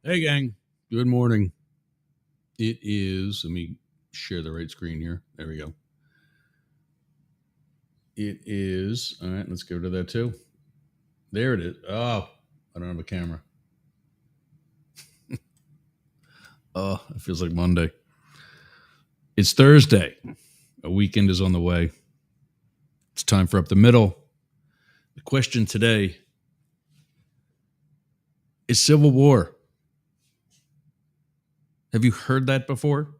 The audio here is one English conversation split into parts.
Hey, gang. Good morning. It is, let me share the right screen here. There we go. It is, all right, let's go to that too. There it is. Oh, I don't have a camera. Oh, it feels like Monday. It's Thursday. A weekend is on the way. It's time for Up the Middle. The question today is Civil War. Have you heard that before?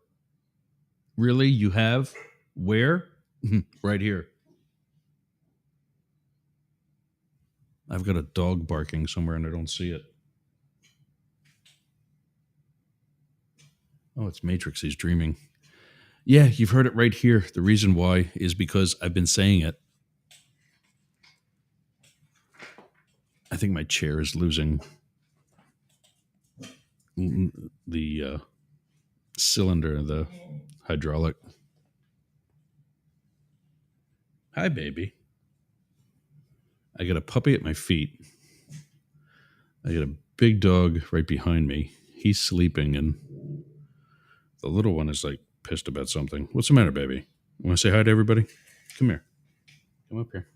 Really? You have? Where? Right here. I've got a dog barking somewhere and I don't see it. Oh, it's Matrix. He's dreaming. Yeah, you've heard it right here. The reason why is because I've been saying it. I think my chair is losing the cylinder, the hydraulic. Hi, baby. I got a puppy at my feet. I got a big dog right behind me. He's sleeping, and the little one is like pissed about something. What's the matter, baby? You want to say hi to everybody? Come here. Come up here.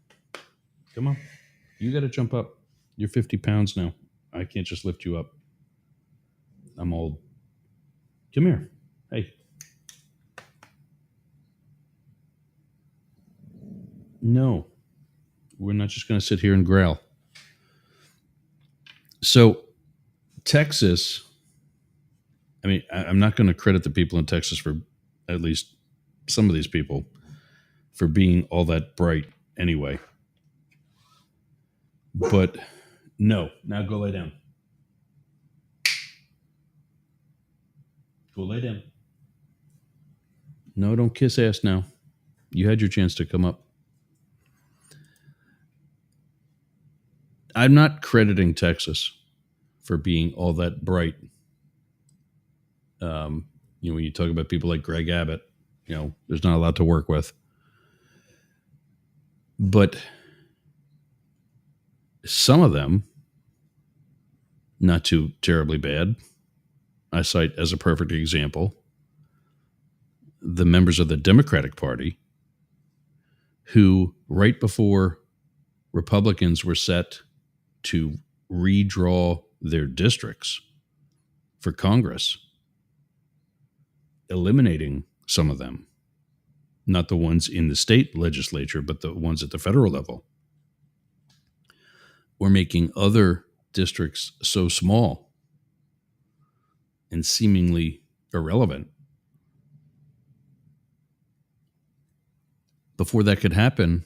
Come on. You got to jump up. You're 50 pounds now. I can't just lift you up. I'm old. Come here. Hey. No. We're not just going to sit here and growl. So, Texas, I mean, I'm not going to credit the people in Texas for, at least some of these people, for being all that bright anyway. But no, now go lay down. Go lay down. No, don't kiss ass now. You had your chance to come up. I'm not crediting Texas for being all that bright. When you talk about people like Greg Abbott, there's not a lot to work with. But some of them, not too terribly bad. I cite as a perfect example the members of the Democratic Party who, right before Republicans were set to redraw their districts for Congress, eliminating some of them, not the ones in the state legislature, but the ones at the federal level, were making other districts so small and seemingly irrelevant. Before that could happen,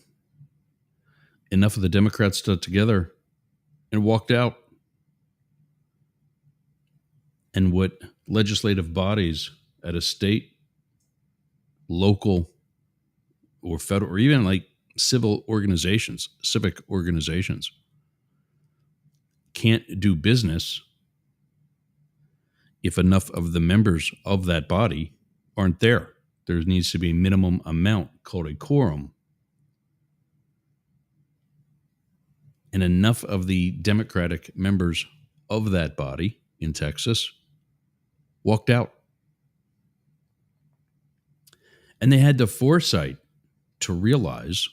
enough of the Democrats stood together and walked out. And what legislative bodies at a state, local, or federal, or even like civic organizations can't do business if enough of the members of that body aren't there. There needs to be a minimum amount called a quorum. And enough of the Democratic members of that body in Texas walked out. And they had the foresight to realize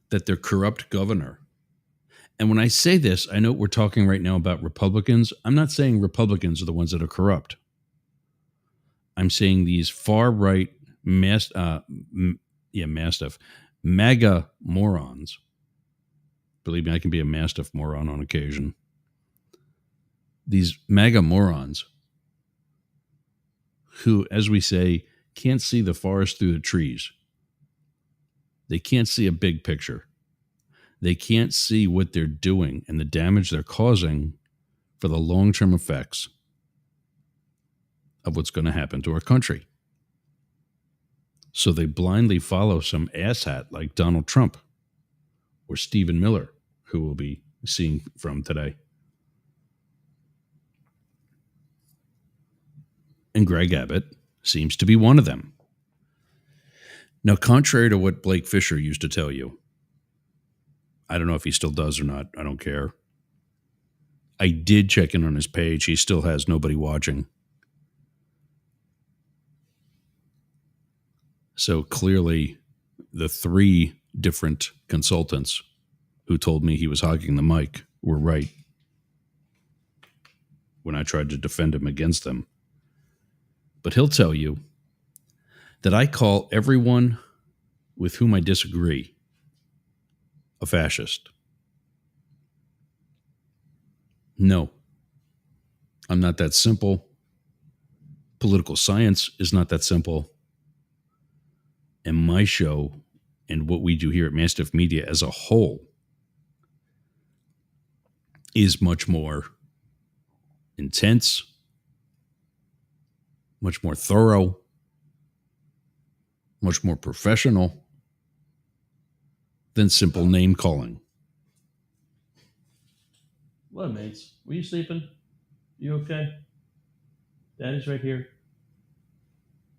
that their corrupt governor, and when I say this, I know we're talking right now about Republicans. I'm not saying Republicans are the ones that are corrupt. I'm saying these far-right Mastiff, MAGA morons. Believe me, I can be a Mastiff moron on occasion. These MAGA morons who, as we say, can't see the forest through the trees. They can't see a big picture. They can't see what they're doing and the damage they're causing for the long-term effects of what's going to happen to our country. So they blindly follow some asshat like Donald Trump or Stephen Miller, who we'll be seeing from today. And Greg Abbott seems to be one of them. Now, contrary to what Blake Fisher used to tell you, I don't know if he still does or not. I don't care. I did check in on his page. He still has nobody watching. So clearly, the 3 different consultants who told me he was hogging the mic were right when I tried to defend him against them. But he'll tell you that I call everyone with whom I disagree a fascist. No, I'm not that simple. Political science is not that simple. And my show and what we do here at Mastiff Media as a whole is much more intense, much more thorough, much more professional than simple name calling. What, mates? Were you sleeping? You okay? Daddy's right here.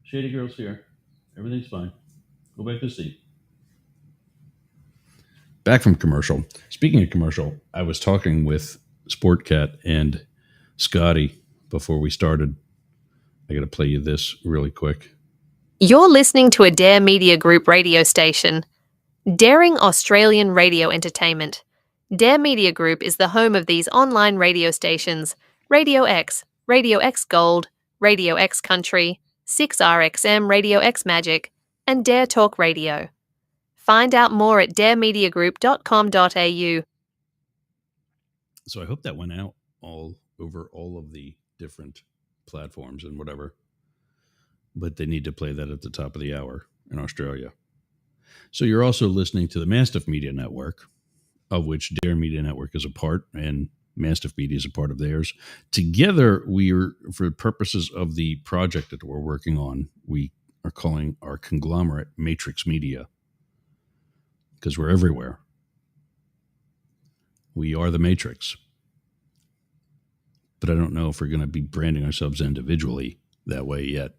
Shady girl's here. Everything's fine. Go back to sleep. Back from commercial. Speaking of commercial, I was talking with Sportcat and Scotty before we started. I got to play you this really quick. You're listening to a Dare Media Group radio station. Daring Australian radio entertainment. Dare Media Group is the home of these online radio stations: Radio X Gold, Radio X Country, 6RXM Radio X Magic, and Dare Talk Radio. Find out more at daremediagroup.com.au. So I hope that went out all over all of the different platforms and whatever. But they need to play that at the top of the hour in Australia. So you're also listening to the Mastiff Media Network, of which Dare Media Network is a part, and Mastiff Media is a part of theirs. Together, we are, for purposes of the project that we're working on, we are calling our conglomerate Matrix Media, because we're everywhere. We are the Matrix. But I don't know if we're going to be branding ourselves individually that way yet.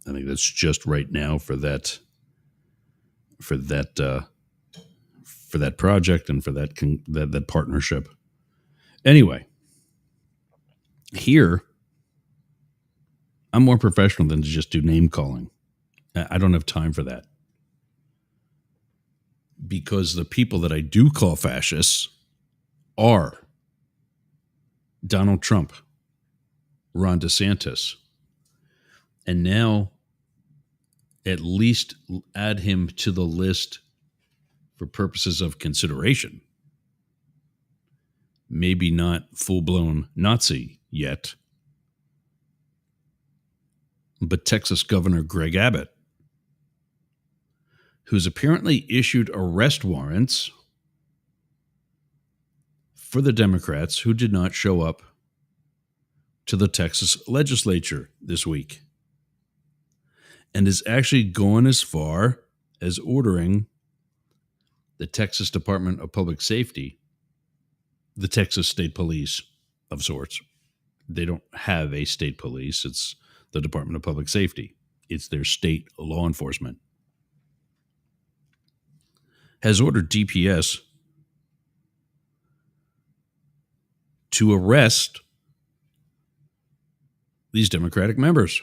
I think that's just right now for that project and for that partnership. Anyway, here I'm more professional than to just do name calling. I don't have time for that, because the people that I do call fascists are Donald Trump, Ron DeSantis, and now at least add him to the list for purposes of consideration. Maybe not full-blown Nazi yet, but Texas Governor Greg Abbott, who's apparently issued arrest warrants for the Democrats who did not show up to the Texas legislature this week, and is actually going as far as ordering the Texas Department of Public Safety, the Texas State Police of sorts. They don't have a state police. It's the Department of Public Safety. It's their state law enforcement. Has ordered DPS to arrest these Democratic members.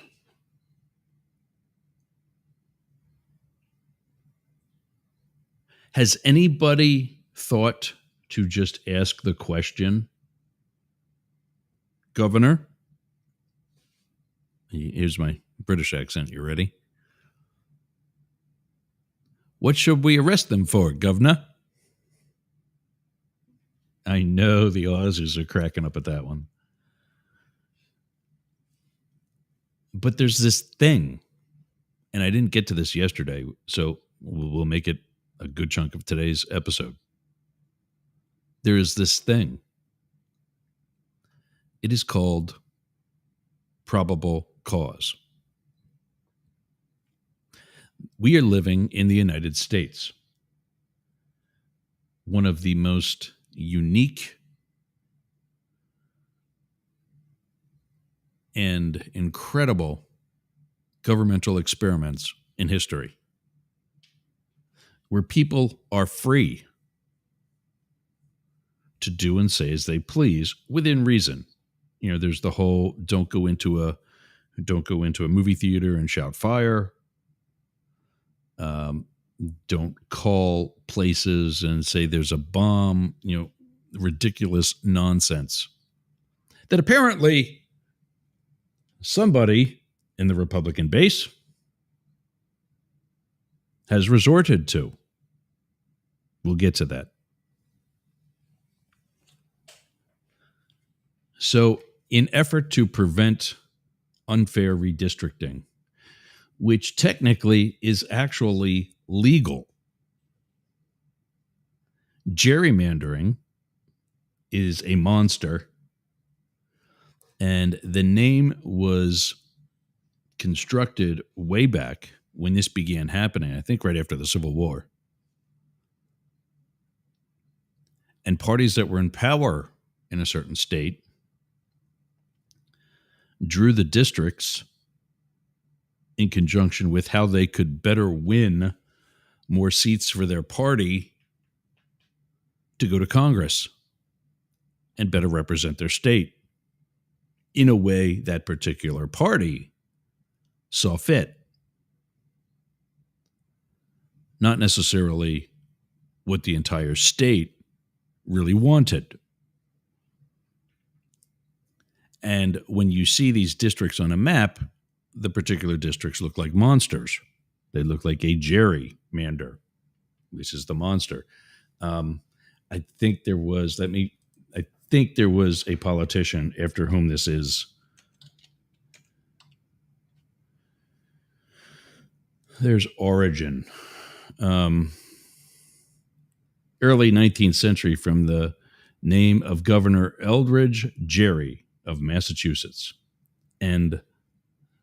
Has anybody thought to just ask the question, Governor? Here's my British accent. You ready? What should we arrest them for, Governor? I know the Aussies are cracking up at that one. But there's this thing, and I didn't get to this yesterday, so we'll make it a good chunk of today's episode. There is this thing. It is called probable cause. We are living in the United States, one of the most unique and incredible governmental experiments in history, where people are free to do and say as they please within reason. There's the whole don't go into a movie theater and shout fire. Don't call places and say there's a bomb. Ridiculous nonsense that apparently somebody in the Republican base has resorted to. We'll get to that. So, in effort to prevent unfair redistricting, which technically is actually legal, gerrymandering is a monster, and the name was constructed way back when this began happening, I think right after the Civil War. And parties that were in power in a certain state drew the districts in conjunction with how they could better win more seats for their party to go to Congress and better represent their state in a way that particular party saw fit. Not necessarily what the entire state really wanted. And when you see these districts on a map, the particular districts look like monsters. They look like a gerrymander. This is the monster. I think there was a politician after whom this is. There's origin. Early 19th century, from the name of Governor Eldridge Gerry of Massachusetts, and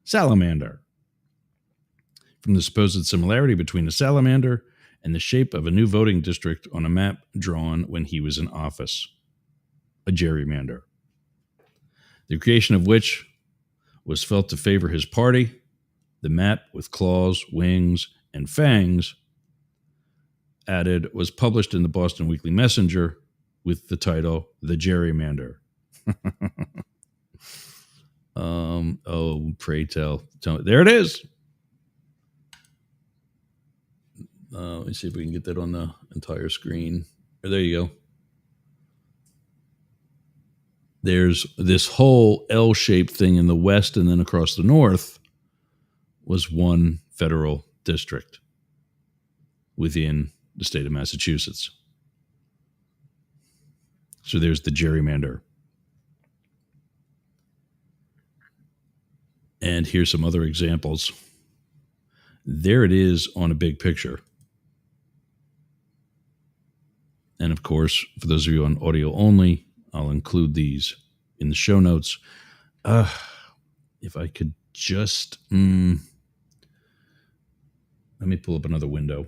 salamander, from the supposed similarity between a salamander and the shape of a new voting district on a map drawn when he was in office, a gerrymander, the creation of which was felt to favor his party. The map with claws, wings, and fangs added was published in the Boston Weekly Messenger with the title The Gerrymander. Pray tell. There it is. Let me see if we can get that on the entire screen. There you go. There's this whole L-shaped thing in the west, and then across the north was one federal district within the state of Massachusetts. So there's the gerrymander. And here's some other examples. There it is on a big picture. And of course, for those of you on audio only, I'll include these in the show notes. If I could just... let me pull up another window.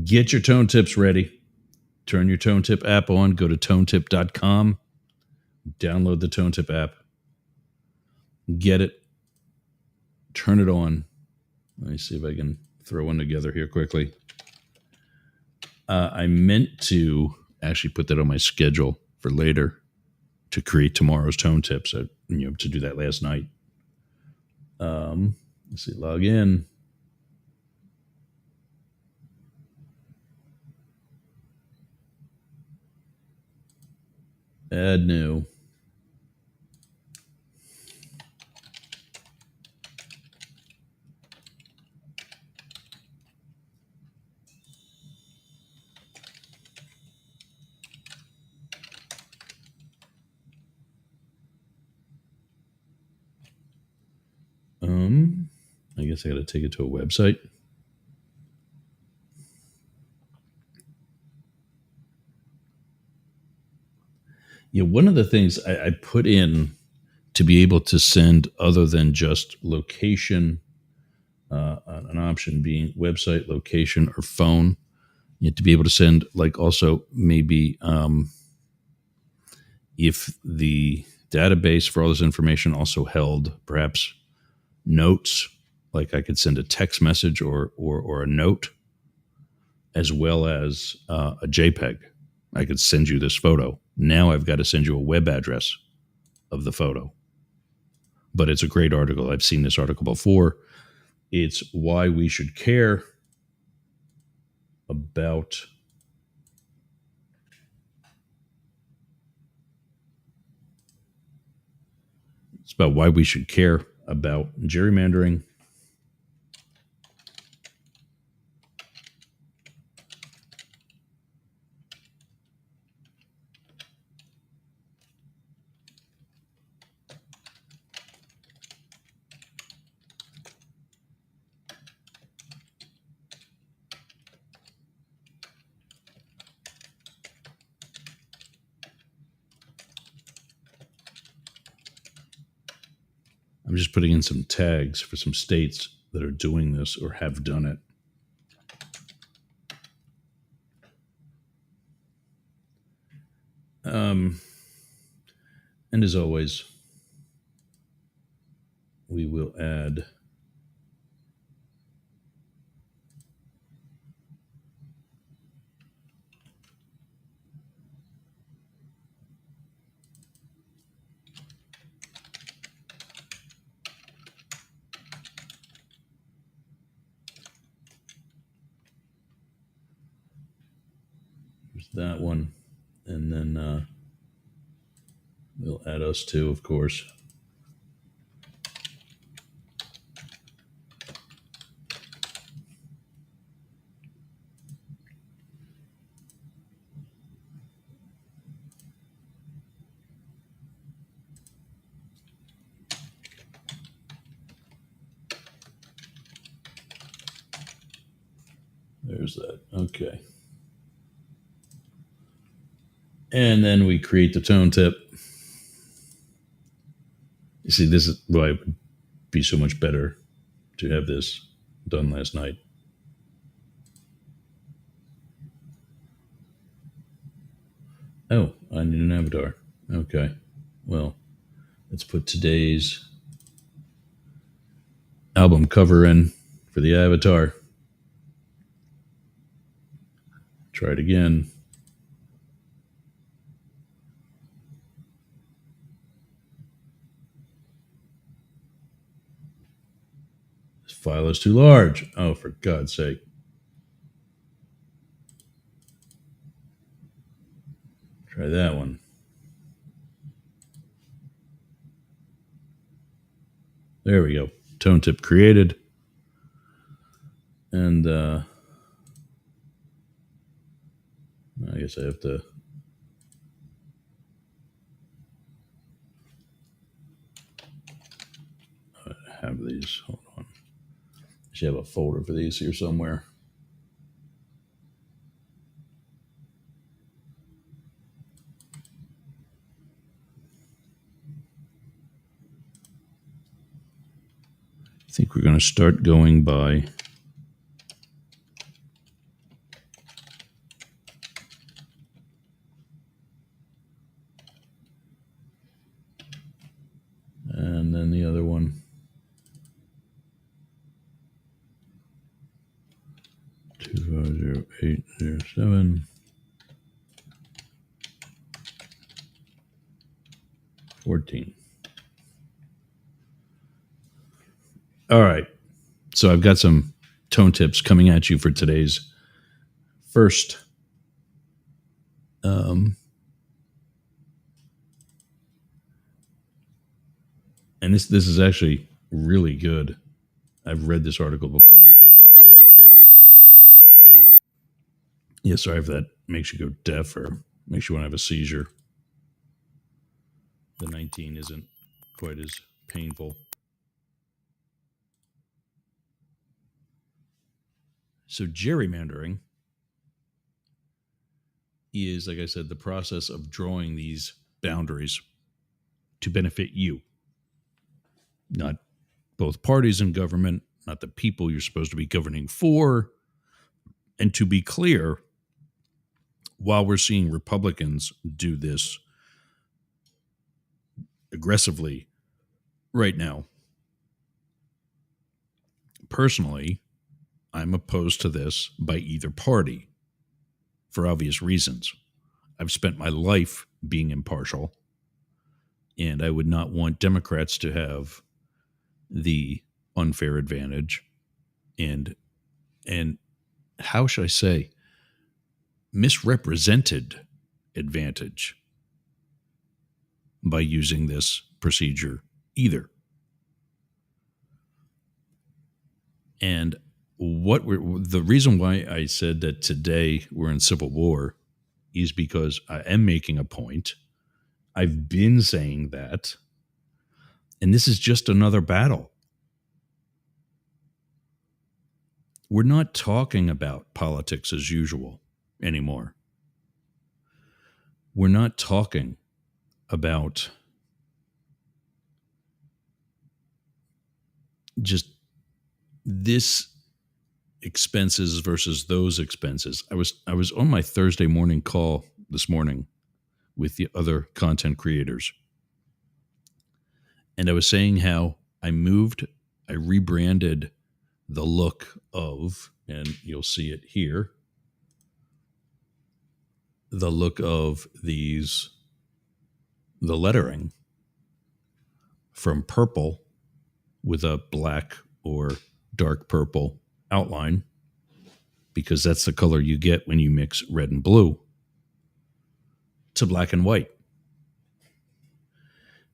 Get your tone tips ready. Turn your tone tip app on. Go to tonetip.com. Download the tone tip app. Get it. Turn it on. Let me see if I can throw one together here quickly. I meant to actually put that on my schedule for later to create tomorrow's tone tips. To do that last night. Let's see. Log in. Add new. I guess I got to take it to a website. Yeah, one of the things I put in to be able to send other than just location, an option being website, location, or phone, you have to be able to send, like, also maybe if the database for all this information also held perhaps notes, like I could send a text message or a note, as well as a JPEG. I could send you this photo Now I've got to send you a web address of the photo. But it's a great article. I've seen this article before. It's why we should care about why we should care about gerrymandering. I'm just putting in some tags for some states that are doing this or have done it. And as always, we will add that one, and then we'll add us too, of course. There's that. Okay. And then we create the tone tip. You see, this is why it would be so much better to have this done last night. Oh, I need an avatar. Okay. Well, let's put today's album cover in for the avatar. Try it again. This file is too large. Oh, for God's sake. Try that one. There we go. Tone tip created. And I guess I have to have these. Hold on. I should have a folder for these here somewhere. I think we're going to start going by and then the other one 250807 14. All right. So I've got some tone tips coming at you for today's first and this is actually really good. I've read this article before. Yeah, sorry if that makes you go deaf or makes you want to have a seizure. The 19 isn't quite as painful. So gerrymandering is, like I said, the process of drawing these boundaries to benefit you. Not both parties in government, not the people you're supposed to be governing for. And to be clear, while we're seeing Republicans do this aggressively right now, personally, I'm opposed to this by either party for obvious reasons. I've spent my life being impartial. And I would not want Democrats to have the unfair advantage and how should I say, misrepresented advantage by using this procedure either. And the reason why I said that today we're in civil war is because I am making a point. I've been saying that. And this is just another battle. We're not talking about politics as usual anymore. We're not talking about just this expenses versus those expenses. I was on my Thursday morning call this morning with the other content creators. And I was saying how I rebranded the look of, and you'll see it here, the look of the lettering from purple with a black or dark purple outline, because that's the color you get when you mix red and blue, to black and white.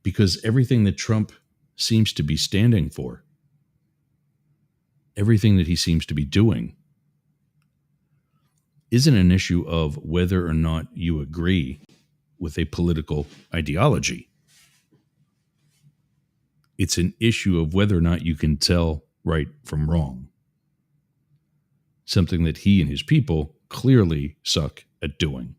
Because everything that Trump seems to be standing for, everything that he seems to be doing, isn't an issue of whether or not you agree with a political ideology. It's an issue of whether or not you can tell right from wrong. Something that he and his people clearly suck at doing.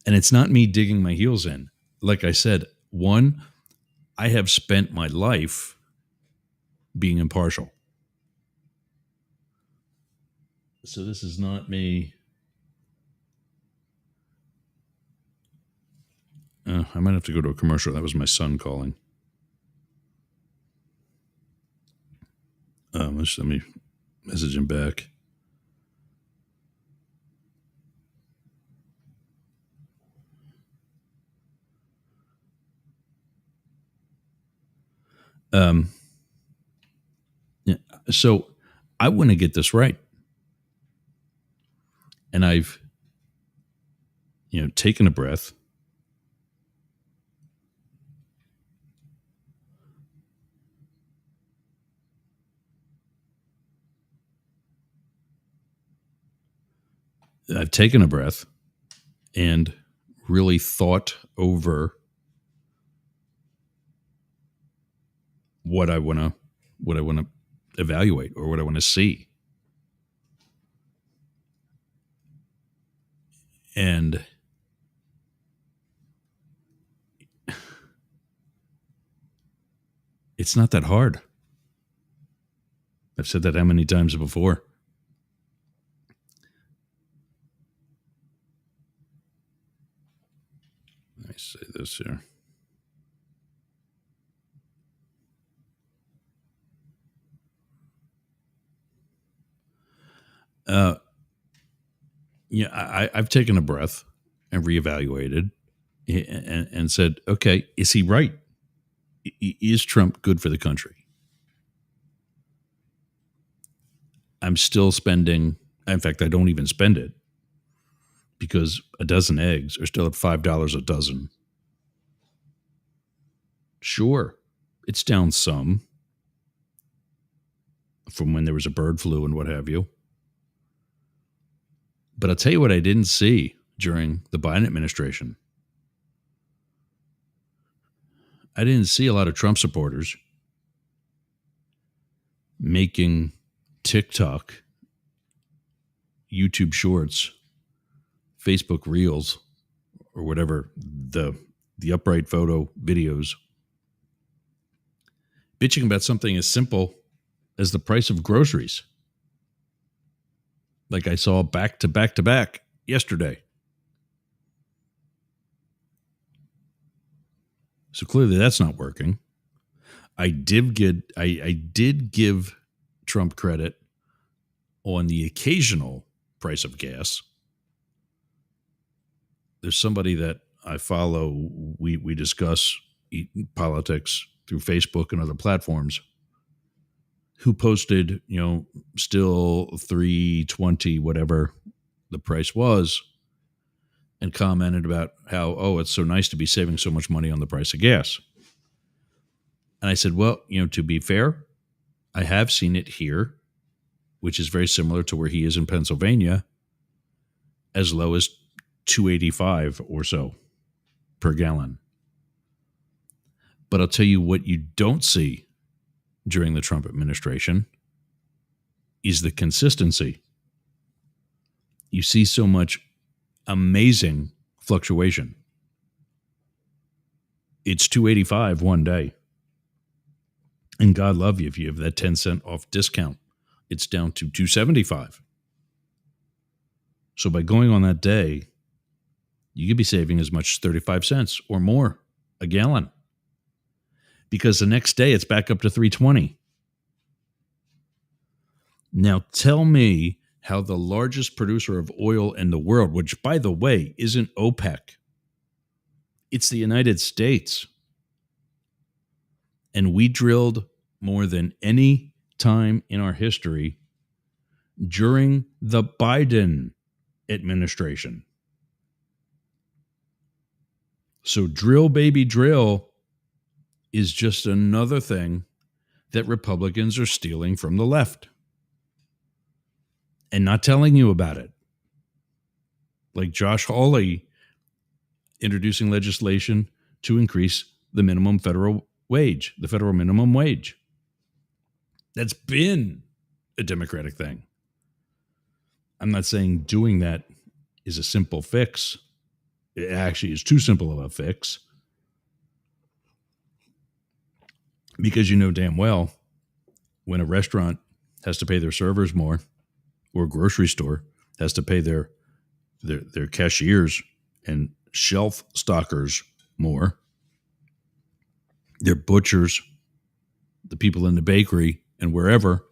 And it's not me digging my heels in. Like I said, one, I have spent my life being impartial. So this is not me. I might have to go to a commercial. That was my son calling. Let me message him back. Yeah, so I want to get this right. And I've, taken a breath. I've taken a breath and really thought over what I want to evaluate or what I want to see. And it's not that hard. I've said that how many times before? Let me say this here. I've taken a breath and reevaluated and said, okay, is he right? Is Trump good for the country? I'm still spending, in fact, I don't even spend it because a dozen eggs are still at $5 a dozen. Sure, it's down some from when there was a bird flu and what have you. But I'll tell you what I didn't see during the Biden administration. I didn't see a lot of Trump supporters making TikTok, YouTube Shorts, Facebook Reels, or whatever, the upright photo videos, bitching about something as simple as the price of groceries. Like I saw back to back yesterday. So clearly that's not working. I did give Trump credit on the occasional price of gas. there's somebody that I follow. We discuss politics through Facebook and other platforms, who posted, still 320, whatever the price was, and commented about how, it's so nice to be saving so much money on the price of gas. And I said, well, to be fair, I have seen it here, which is very similar to where he is in Pennsylvania, as low as $2.85 or so per gallon. But I'll tell you what you don't see during the Trump administration is the consistency. You see so much amazing fluctuation. It's $2.85 one day. And God love you if you have that 10-cent off discount. It's down to $2.75. So by going on that day, you could be saving as much as 35 cents or more a gallon. Because the next day it's back up to $3.20. Now tell me how the largest producer of oil in the world, which by the way isn't OPEC, it's the United States. And we drilled more than any time in our history during the Biden administration. So drill, baby, drill is just another thing that Republicans are stealing from the left and not telling you about it. Like Josh Hawley introducing legislation to increase the minimum federal wage, the federal minimum wage. That's been a Democratic thing. I'm not saying doing that is a simple fix. It actually is too simple of a fix. Because you know damn well when a restaurant has to pay their servers more, or a grocery store has to pay their cashiers and shelf stockers more, their butchers, the people in the bakery and wherever,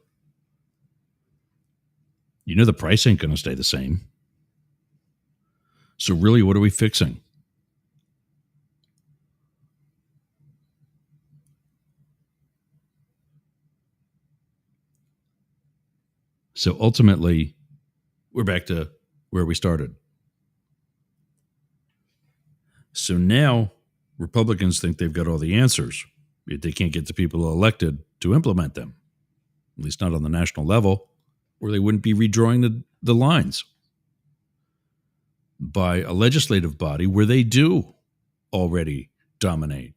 the price ain't going to stay the same. So really, what are we fixing? So ultimately, we're back to where we started. So now Republicans think they've got all the answers, yet they can't get the people elected to implement them, at least not on the national level, or they wouldn't be redrawing the lines by a legislative body where they do already dominate.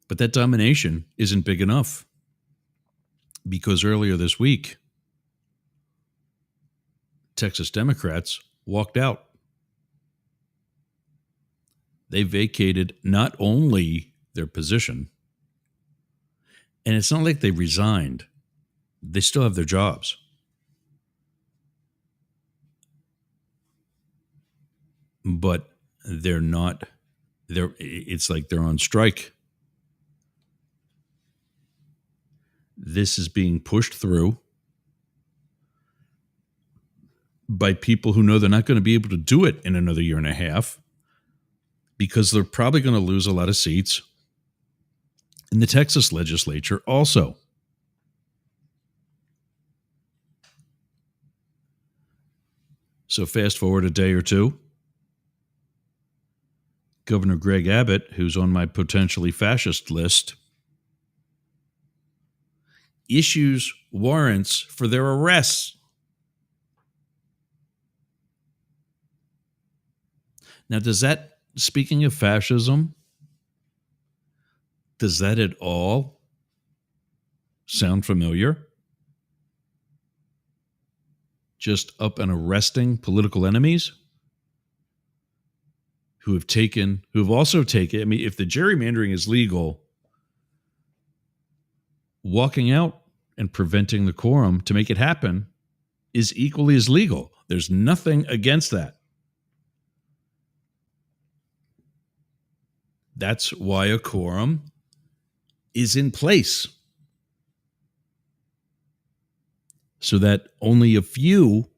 But that domination isn't big enough, because earlier this week, Texas Democrats walked out. They vacated not only their position, and it's not like they resigned. They still have their jobs. But they're not, it's like they're on strike. This is being pushed through by people who know they're not going to be able to do it in another year and a half, because they're probably going to lose a lot of seats in the Texas legislature also. So fast forward a day or two, Governor Greg Abbott, who's on my potentially fascist list, issues warrants for their arrests. Now, speaking of fascism, does that at all sound familiar? Just up and arresting political enemies who have also taken, I mean, if the gerrymandering is legal, walking out and preventing the quorum to make it happen is equally as legal. There's nothing against that. That's why a quorum is in place, so that only a few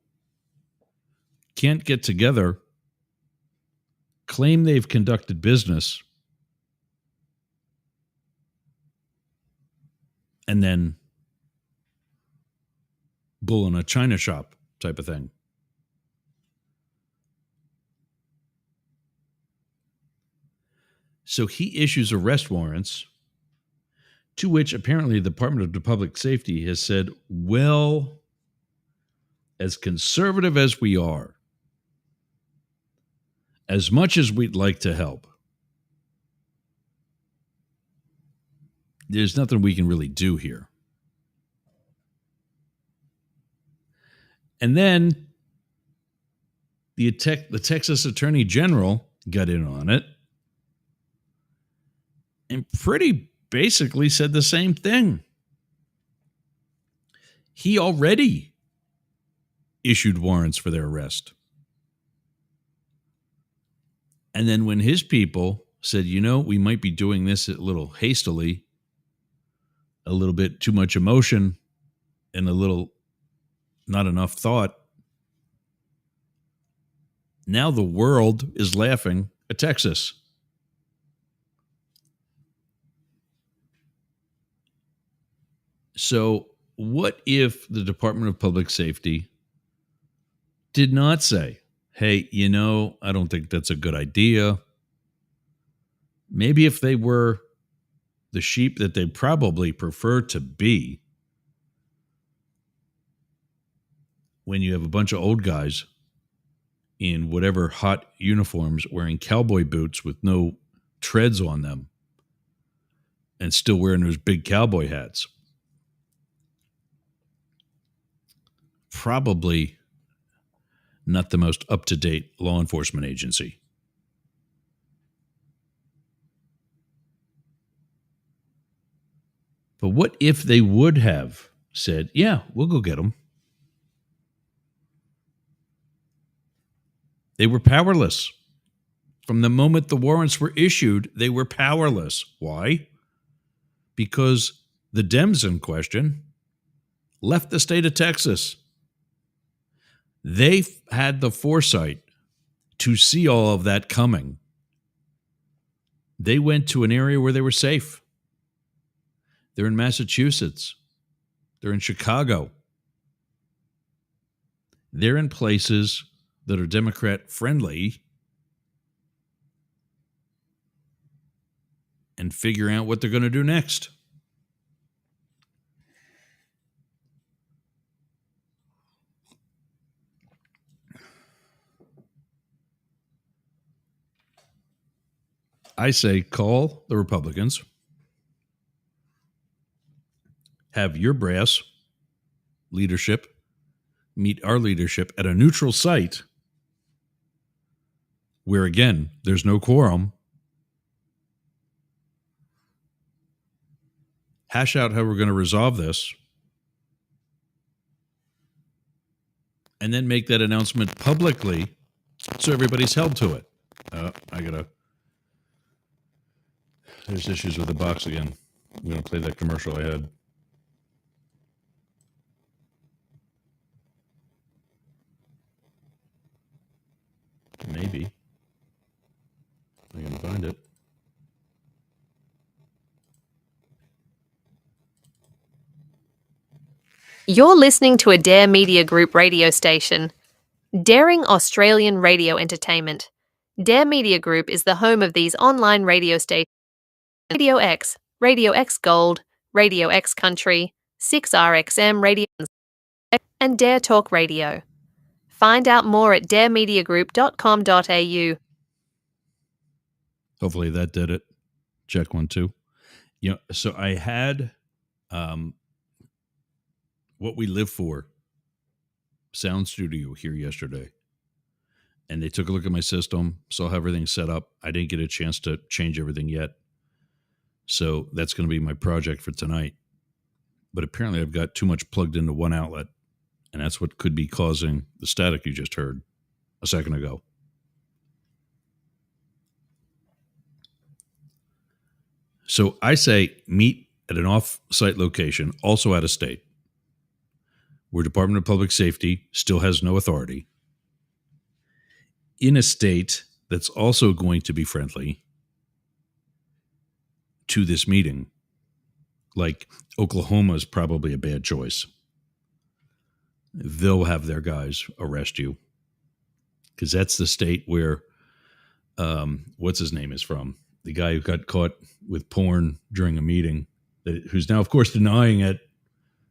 can't get together claim they've conducted business, and then bull in a china shop type of thing. So he issues arrest warrants, to which apparently the Department of Public Safety has said, well, as conservative as we are, as much as we'd like to help, there's nothing we can really do here. And then the Texas Attorney General got in on it and pretty basically said the same thing. He already issued warrants for their arrest. And then when his people said, we might be doing this a little hastily, a little bit too much emotion, and a little not enough thought, now the world is laughing at Texas. So what if the Department of Public Safety did not say, hey, I don't think that's a good idea? Maybe if they were the sheep that they probably prefer to be, when you have a bunch of old guys in whatever hot uniforms wearing cowboy boots with no treads on them and still wearing those big cowboy hats. Probably not the most up-to-date law enforcement agency. But what if they would have said, yeah, we'll go get them? They were powerless. From the moment the warrants were issued, they were powerless. Why? Because the Dems in question left the state of Texas. They had the foresight to see all of that coming. They went to an area where they were safe. They're in Massachusetts. They're in Chicago. They're in places that are Democrat friendly, and figure out what they're going to do next. I say call the Republicans, have your brass leadership meet our leadership at a neutral site where, again, there's no quorum. Hash out how we're going to resolve this, and then make that announcement publicly so everybody's held to it. There's issues with the box again. I'm going to play that commercial I had. Maybe I can find it. You're listening to a Dare Media Group radio station. Daring Australian Radio Entertainment. Dare Media Group is the home of these online radio stations: Radio X Gold, Radio X Country, 6RXM Radio, and Dare Talk Radio. Find out more at daremediagroup.com.au. Hopefully that did it. Check 1, 2. So I had What We Live For sound studio here yesterday, and they took a look at my system, saw how everything's set up. I didn't get a chance to change everything yet, so that's going to be my project for tonight. But apparently I've got too much plugged into one outlet, and that's what could be causing the static you just heard a second ago. So I say meet at an off-site location, also out of state, where Department of Public Safety still has no authority, in a state that's also going to be friendly to this meeting. Like Oklahoma is probably a bad choice. They'll have their guys arrest you because that's the state where what's his name is from. The guy who got caught with porn during a meeting, who's now, of course, denying it.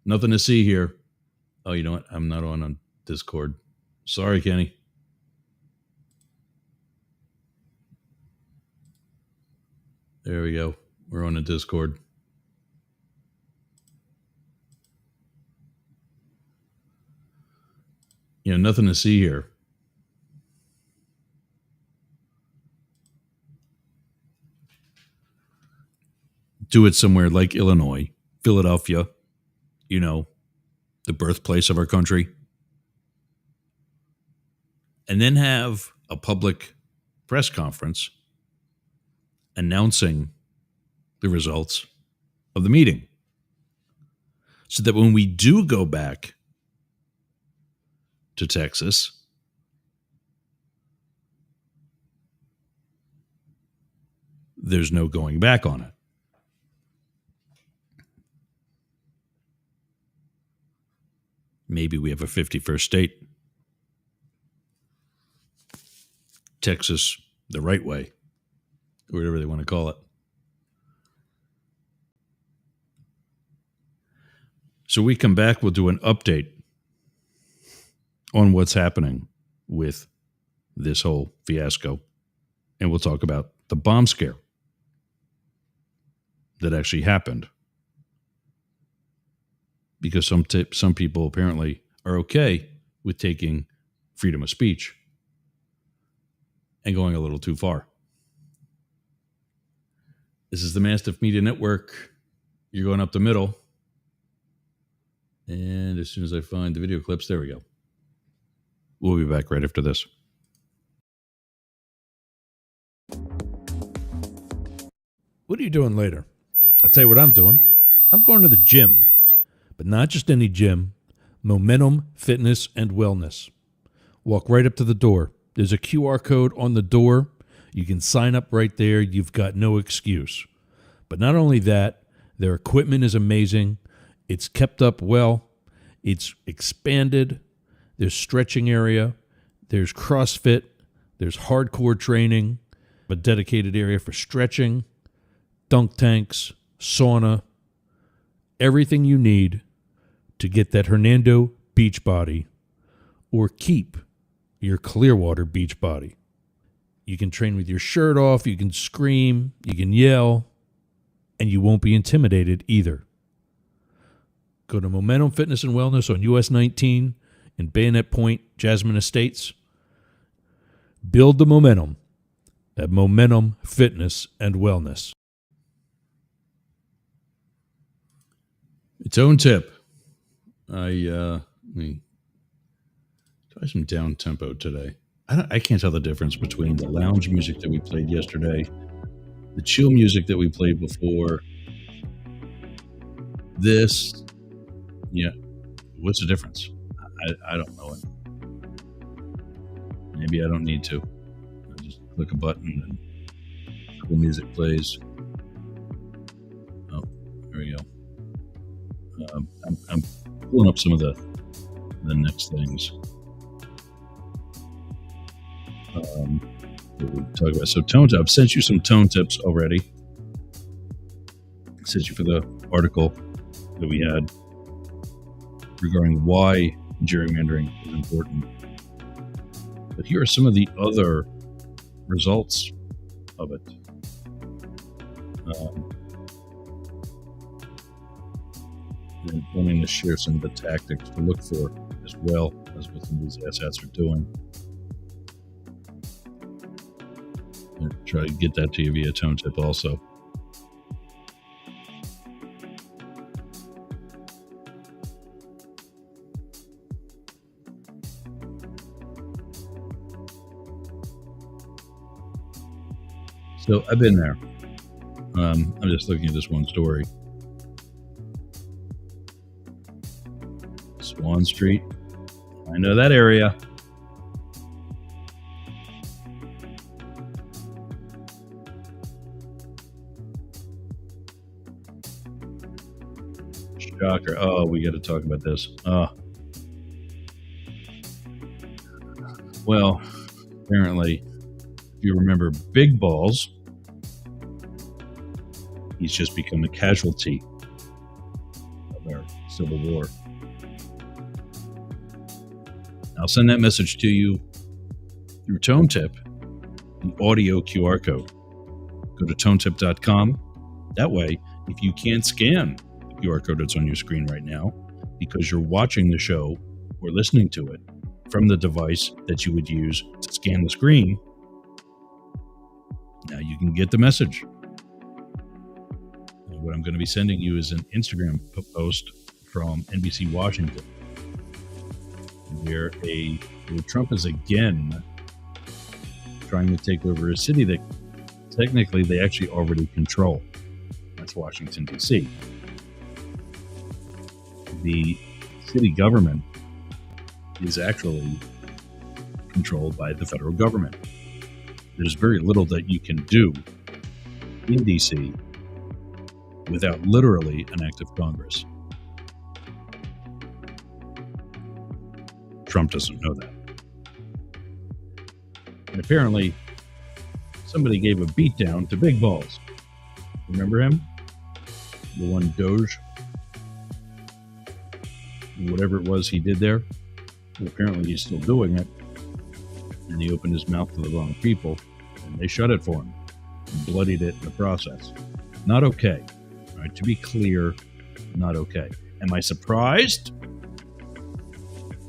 Nothing to see here. Oh, you know what? I'm not on Discord. Sorry, Kenny. There we go. We're on a Discord. Nothing to see here. Do it somewhere like Illinois, Philadelphia, the birthplace of our country. And then have a public press conference announcing the results of the meeting. So that when we do go back to Texas, there's no going back on it. Maybe we have a 51st state. Texas the right way, or whatever they want to call it. So we come back, we'll do an update on what's happening with this whole fiasco. And we'll talk about the bomb scare that actually happened. Because some people apparently are okay with taking freedom of speech and going a little too far. This is the Mastiff Media Network. You're going up the middle. And as soon as I find the video clips, there we go. We'll be back right after this. What are you doing later? I'll tell you what I'm doing. I'm going to the gym. But not just any gym. Momentum Fitness and Wellness. Walk right up to the door. There's a QR code on the door. You can sign up right there. You've got no excuse. But not only that, their equipment is amazing. It's kept up well. It's expanded. There's stretching area. There's CrossFit. There's hardcore training. A dedicated area for stretching, dunk tanks, sauna, everything you need to get that Hernando beach body or keep your Clearwater beach body. You can train with your shirt off, you can scream, you can yell, and you won't be intimidated either. Go to Momentum Fitness and Wellness on US 19 in Bayonet Point, Jasmine Estates. Build the momentum at Momentum Fitness and Wellness. Tone tip. Let me try some down tempo today. I can't tell the difference between the lounge music that we played yesterday, the chill music that we played before, this. Yeah, what's the difference? I don't know it. Maybe I don't need to. I just click a button and the music plays. Oh, there we go. I'm pulling up some of the next things. That we talk about. So tone tip. I've sent you some tone tips already. I sent you for the article that we had regarding why gerrymandering is important. But here are some of the other results of it. And wanting to share some of the tactics to look for as well as what some of these asshats are doing. And try to get that to you via tone tip also. So I've been there. I'm just looking at this one story. Swan Street. I know that area. shocker. Oh, we got to talk about this. Well, apparently, if you remember Big Balls, he's just become a casualty of our Civil War. I'll send that message to you through ToneTip, an audio QR code. Go to tonetip.com. That way, if you can't scan the QR code that's on your screen right now because you're watching the show or listening to it from the device that you would use to scan the screen, now you can get the message. And what I'm going to be sending you is an Instagram post from NBC Washington, where Trump is again trying to take over a city that technically they actually already control. That's Washington, D.C. The city government is actually controlled by the federal government. There's very little that you can do in D.C. without literally an act of Congress. Trump doesn't know that. And apparently, somebody gave a beatdown to Big Balls. Remember him? The one Doge? Whatever it was he did there. Well, apparently he's still doing it. And he opened his mouth to the wrong people. And they shut it for him. And bloodied it in the process. Not okay. All right, to be clear, not okay. Am I surprised?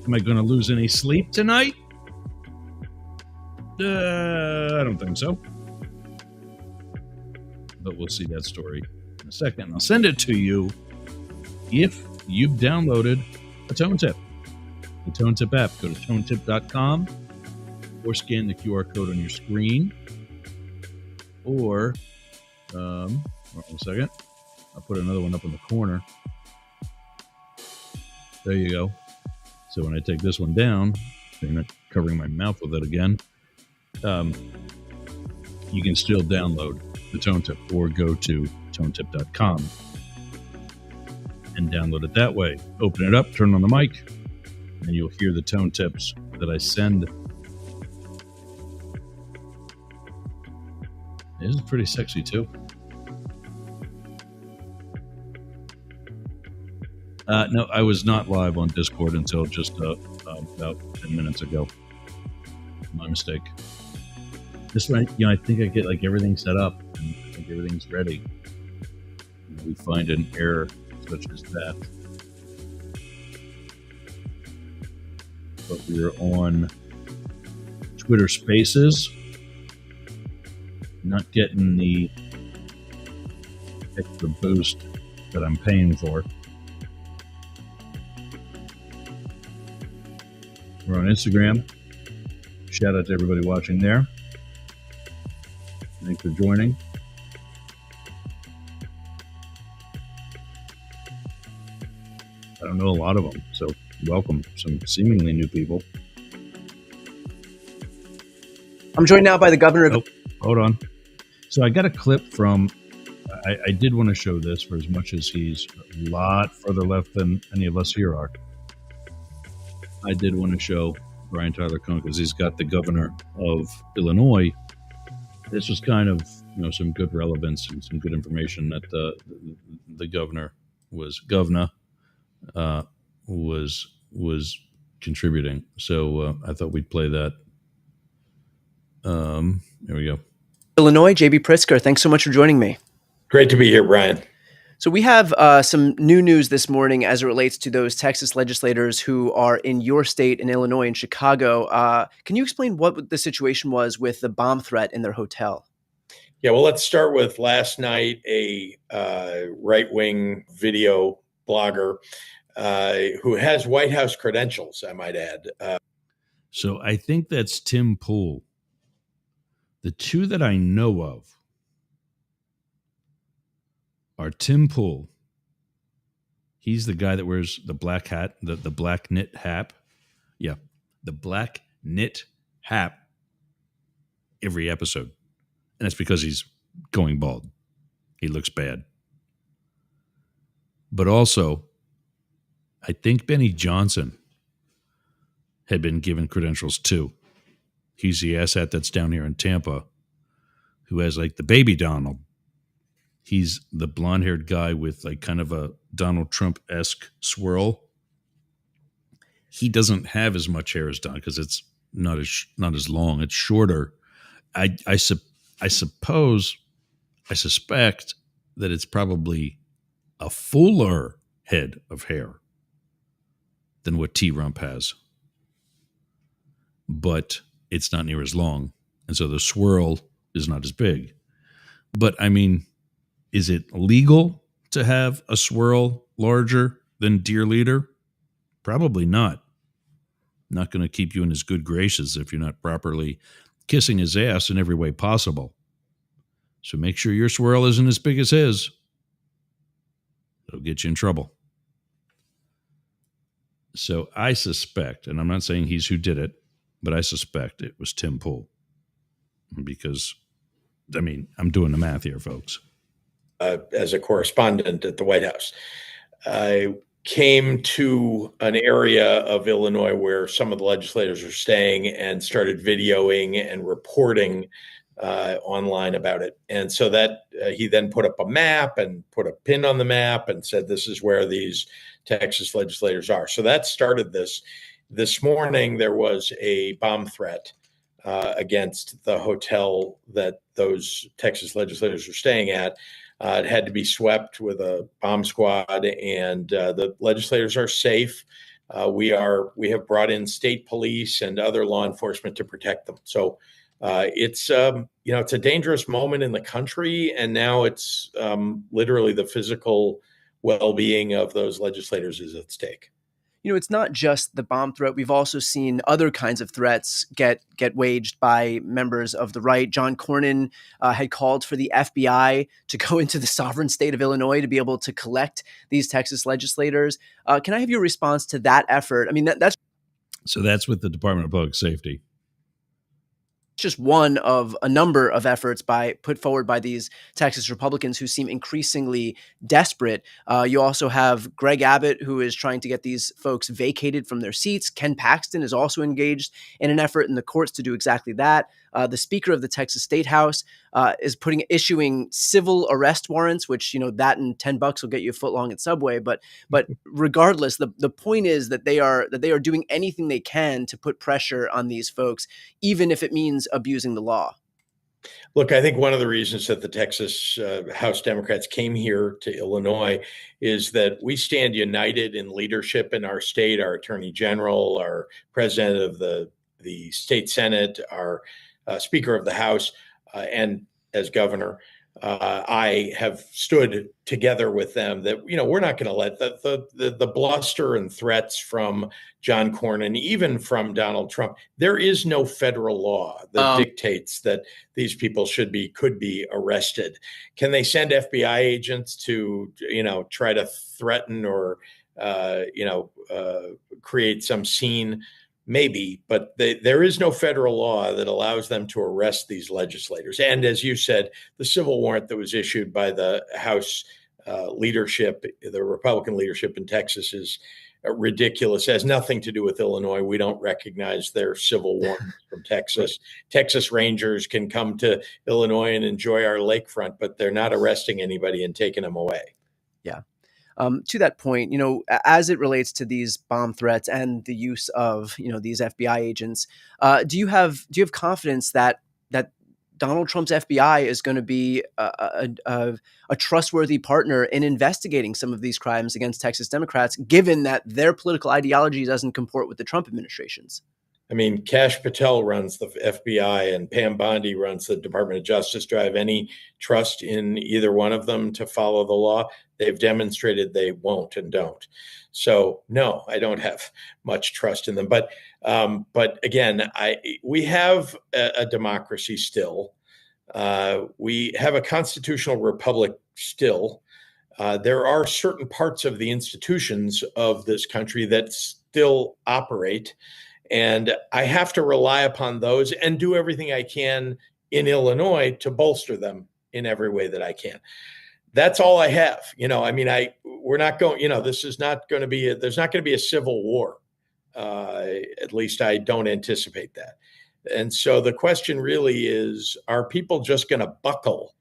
Am I going to lose any sleep tonight? I don't think so. But we'll see that story in a second. I'll send it to you if you've downloaded a ToneTip. The ToneTip app. Go to tonetip.com or scan the QR code on your screen. Or, hold on a second. I'll put another one up in the corner. There you go. So when I take this one down, I'm not covering my mouth with it again, you can still download the ToneTip or go to tonetip.com and download it that way. Open it up, turn on the mic, and you'll hear the tone tips that I send. It is pretty sexy too. No, I was not live on Discord until just about 10 minutes ago. My mistake. This way, I think I get like everything set up and I think everything's ready. We find an error such as that. But we're on Twitter Spaces. Not getting the extra boost that I'm paying for. We're on Instagram. Shout out to everybody watching there. Thanks for joining. I don't know a lot of them, so welcome some seemingly new people. I'm joined now by the governor of... Hold on. So I got a clip from... I did want to show this for as much as he's a lot further left than any of us here are. I did want to show Brian Tyler Cohn because he's got the governor of Illinois. This was kind of, some good relevance and some good information that the governor was contributing. So I thought we'd play that. There we go. Illinois, JB Pritzker, thanks so much for joining me. Great to be here, Brian. So we have some new news this morning as it relates to those Texas legislators who are in your state, in Illinois, in Chicago. Can you explain what the situation was with the bomb threat in their hotel? Yeah, well, let's start with last night. A right-wing video blogger who has White House credentials, I might add. So I think that's Tim Pool. The two that I know of are Tim Pool. He's the guy that wears the black hat, the black knit hat. Yeah, the black knit hat every episode. And that's because he's going bald. He looks bad. But also I think Benny Johnson had been given credentials too. He's the asshat that's down here in Tampa who has like the baby Donald. He's the blonde-haired guy with like kind of a Donald Trump-esque swirl. He doesn't have as much hair as Don because it's not as long. It's shorter. I suspect that it's probably a fuller head of hair than what T-Rump has. But it's not near as long. And so the swirl is not as big. But I mean, is it legal to have a swirl larger than Dear Leader? Probably not. Not going to keep you in his good graces if you're not properly kissing his ass in every way possible. So make sure your swirl isn't as big as his. It'll get you in trouble. So I suspect, and I'm not saying he's who did it, but I suspect it was Tim Pool. Because, I mean, I'm doing the math here, folks. As a correspondent at the White House, I came to an area of Illinois where some of the legislators are staying and started videoing and reporting online about it. And so that he then put up a map and put a pin on the map and said, this is where these Texas legislators are. So that started this. This morning, there was a bomb threat against the hotel that those Texas legislators are staying at. It had to be swept with a bomb squad, and the legislators are safe. We have brought in state police and other law enforcement to protect them. So it's a dangerous moment in the country, and now it's literally the physical well-being of those legislators is at stake. It's not just the bomb threat. We've also seen other kinds of threats get waged by members of the right. John Cornyn had called for the FBI to go into the sovereign state of Illinois to be able to collect these Texas legislators. Can I have your response to that effort? I mean, that's with the Department of Public Safety. Just one of a number of efforts put forward by these Texas Republicans who seem increasingly desperate. You also have Greg Abbott, who is trying to get these folks vacated from their seats. Ken Paxton is also engaged in an effort in the courts to do exactly that. The Speaker of the Texas State House is issuing civil arrest warrants, which, that and $10 will get you a foot long at Subway. But regardless, the point is that they are doing anything they can to put pressure on these folks, even if it means abusing the law. Look, I think one of the reasons that the Texas House Democrats came here to Illinois is that we stand united in leadership in our state, our Attorney General, our President of the State Senate, our Speaker of the House, and as Governor. I have stood together with them that, we're not going to let the bluster and threats from John Cornyn, even from Donald Trump. There is no federal law that dictates that these people could be arrested. Can they send FBI agents to, try to threaten or, create some scene? Maybe, but there is no federal law that allows them to arrest these legislators. And as you said, the civil warrant that was issued by the House leadership, the Republican leadership in Texas, is ridiculous. It has nothing to do with Illinois. We don't recognize their civil warrants from Texas. Right. Texas Rangers can come to Illinois and enjoy our lakefront, but they're not arresting anybody and taking them away. Yeah. To that point, as it relates to these bomb threats and the use of, these FBI agents, do you have confidence that Donald Trump's FBI is going to be a trustworthy partner in investigating some of these crimes against Texas Democrats, given that their political ideology doesn't comport with the Trump administration's? I mean, Kash Patel runs the FBI and Pam Bondi runs the Department of Justice. Do I have any trust in either one of them to follow the law? They've demonstrated they won't and don't. So, no, I don't have much trust in them. But again, we have a democracy still. We have a constitutional republic still. There are certain parts of the institutions of this country that still operate. And I have to rely upon those and do everything I can in Illinois to bolster them in every way that I can. that's all I have. I mean, we're not going. This is not going to be. There's not going to be a civil war. At least I don't anticipate that. And so the question really is: are people just going to buckle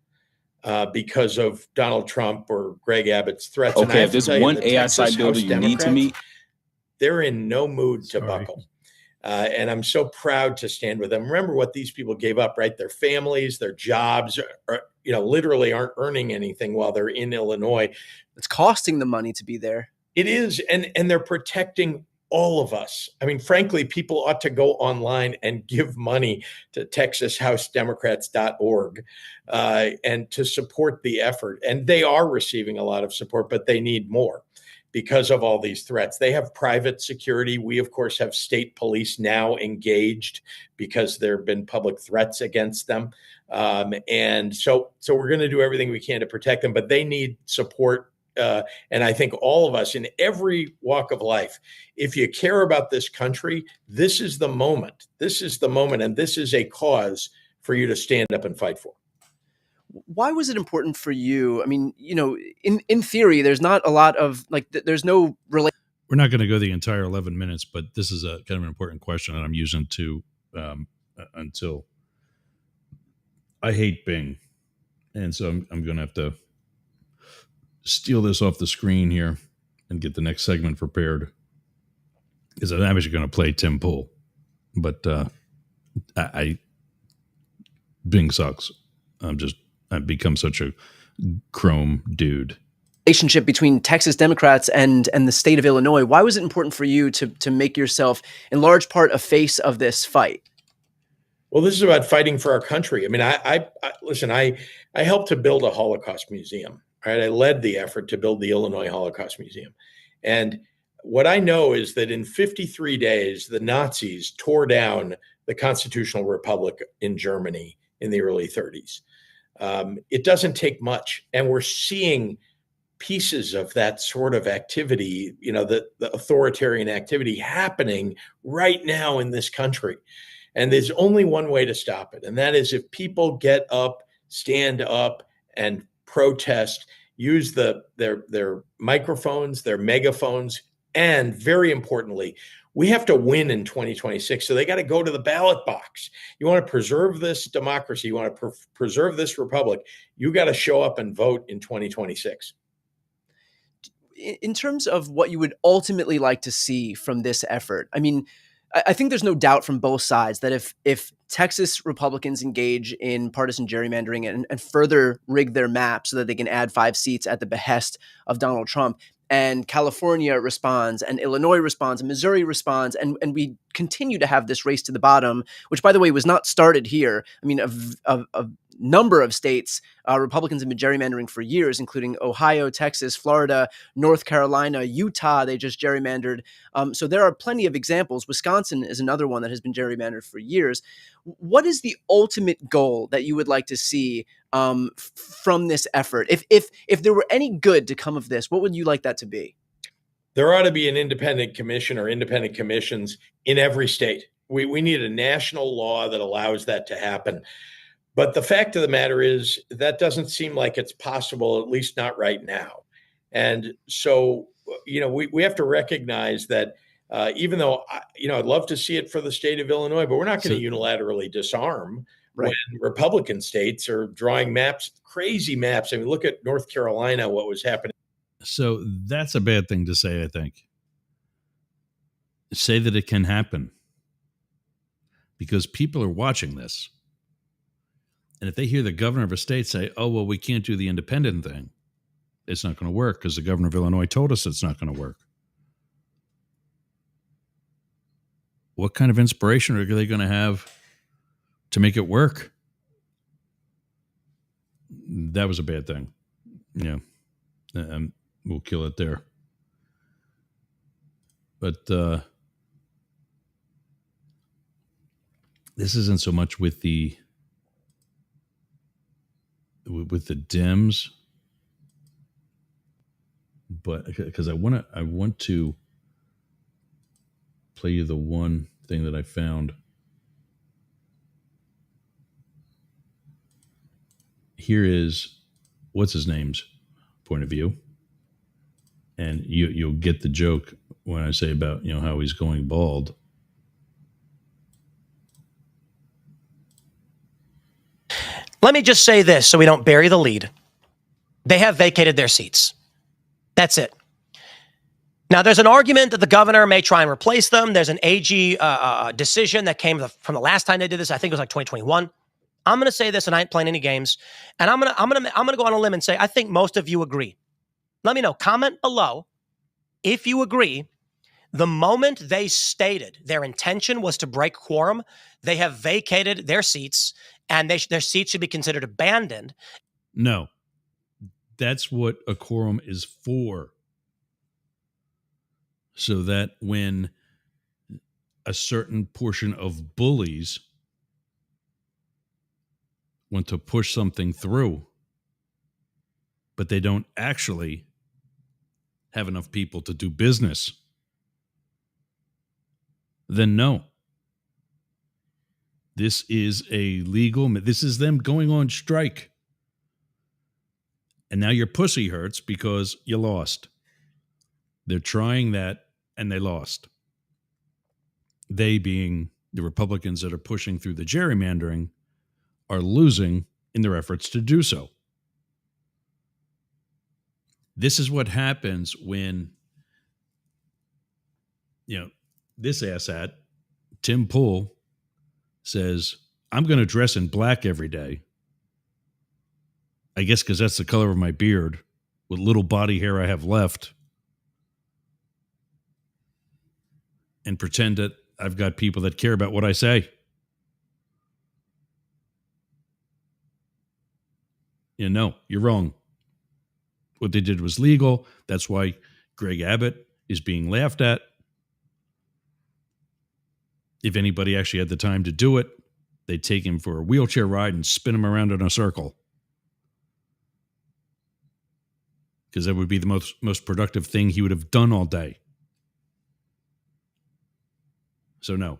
because of Donald Trump or Greg Abbott's threats? And I Okay, have if to there's tell you, one the AI Texas site builder House you need to meet, Democrats, they're in no mood to Sorry. buckle. And I'm so proud to stand with them. Remember what these people gave up, right? Their families, their jobs, literally aren't earning anything while they're in Illinois. It's costing them money to be there. It is, and they're protecting all of us. I mean, frankly, people ought to go online and give money to TexasHouseDemocrats.org and to support the effort. And they are receiving a lot of support, but they need more because of all these threats. They have private security. We, of course, have state police now engaged because there have been public threats against them. And so we're going to do everything we can to protect them, but they need support. And I think all of us in every walk of life, if you care about this country, this is the moment. This is the moment. And this is a cause for you to stand up and fight for. Why was it important for you? I mean, in theory, there's not a lot of there's no relation. We're not going to go the entire 11 minutes, but this is a kind of an important question that I'm using to until I hate Bing. And so I'm going to have to steal this off the screen here and get the next segment prepared, because I'm actually going to play Tim Pool, but Bing sucks. I've become such a Chrome dude. Relationship between Texas Democrats and the state of Illinois. Why was it important for you to make yourself in large part a face of this fight? Well, this is about fighting for our country. I mean, I listen, I helped to build a Holocaust museum, right? I led the effort to build the Illinois Holocaust Museum. And what I know is that in 53 days, the Nazis tore down the Constitutional Republic in Germany in the early 30s. It doesn't take much. And we're seeing pieces of that sort of activity, the authoritarian activity happening right now in this country. And there's only one way to stop it. And that is if people get up, stand up, and protest, use their microphones, their megaphones, and very importantly, we have to win in 2026. So they got to go to the ballot box. You want to preserve this democracy, you want to preserve this republic, you got to show up and vote in 2026. In terms of what you would ultimately like to see from this effort, I mean, I think there's no doubt from both sides that if Texas Republicans engage in partisan gerrymandering and further rig their map so that they can add 5 seats at the behest of Donald Trump, and California responds, and Illinois responds, and Missouri responds, and we continue to have this race to the bottom, which, by the way, was not started here. I mean, a number of states, Republicans have been gerrymandering for years, including Ohio, Texas, Florida, North Carolina, Utah. They just gerrymandered. So there are plenty of examples. Wisconsin is another one that has been gerrymandered for years. What is the ultimate goal that you would like to see from this effort? If there were any good to come of this, what would you like that to be? There ought to be an independent commission or independent commissions in every state. We need a national law that allows that to happen. But the fact of the matter is that doesn't seem like it's possible, at least not right now. And so, we have to recognize that even though, I'd love to see it for the state of Illinois, but we're not going to unilaterally disarm when Republican states are drawing maps, crazy maps. I mean, look at North Carolina, what was happening. So that's a bad thing to say, I think. Say that it can happen because people are watching this. And if they hear the governor of a state say, oh, well, we can't do the independent thing, it's not going to work because the governor of Illinois told us it's not going to work. What kind of inspiration are they going to have to make it work? That was a bad thing. Yeah. We'll kill it there. But this isn't so much with the Dems, but because I want to play you the one thing that I found here is what's his name's point of view. And you'll get the joke when I say about, how he's going bald. Let me just say this so we don't bury the lead. They have vacated their seats. That's it. Now, there's an argument that the governor may try and replace them. There's an AG decision that came from the last time they did this. I think it was like 2021. I'm going to say this, and I ain't playing any games. And I'm going to go on a limb and say I think most of you agree. Let me know. Comment below if you agree. The moment they stated their intention was to break quorum, they have vacated their seats, and their seats should be considered abandoned. No, that's what a quorum is for. So that when a certain portion of bullies want to push something through, but they don't actually have enough people to do business, then no. This is this is them going on strike. And now your pussy hurts because you lost. They're trying that and they lost. They, being the Republicans that are pushing through the gerrymandering, are losing in their efforts to do so. This is what happens when, this asshat, Tim Pool, says, I'm going to dress in black every day. I guess because that's the color of my beard, with little body hair I have left. And pretend that I've got people that care about what I say. No, you're wrong. What they did was legal. That's why Greg Abbott is being laughed at. If anybody actually had the time to do it, they'd take him for a wheelchair ride and spin him around in a circle. Because that would be the most productive thing he would have done all day. So no,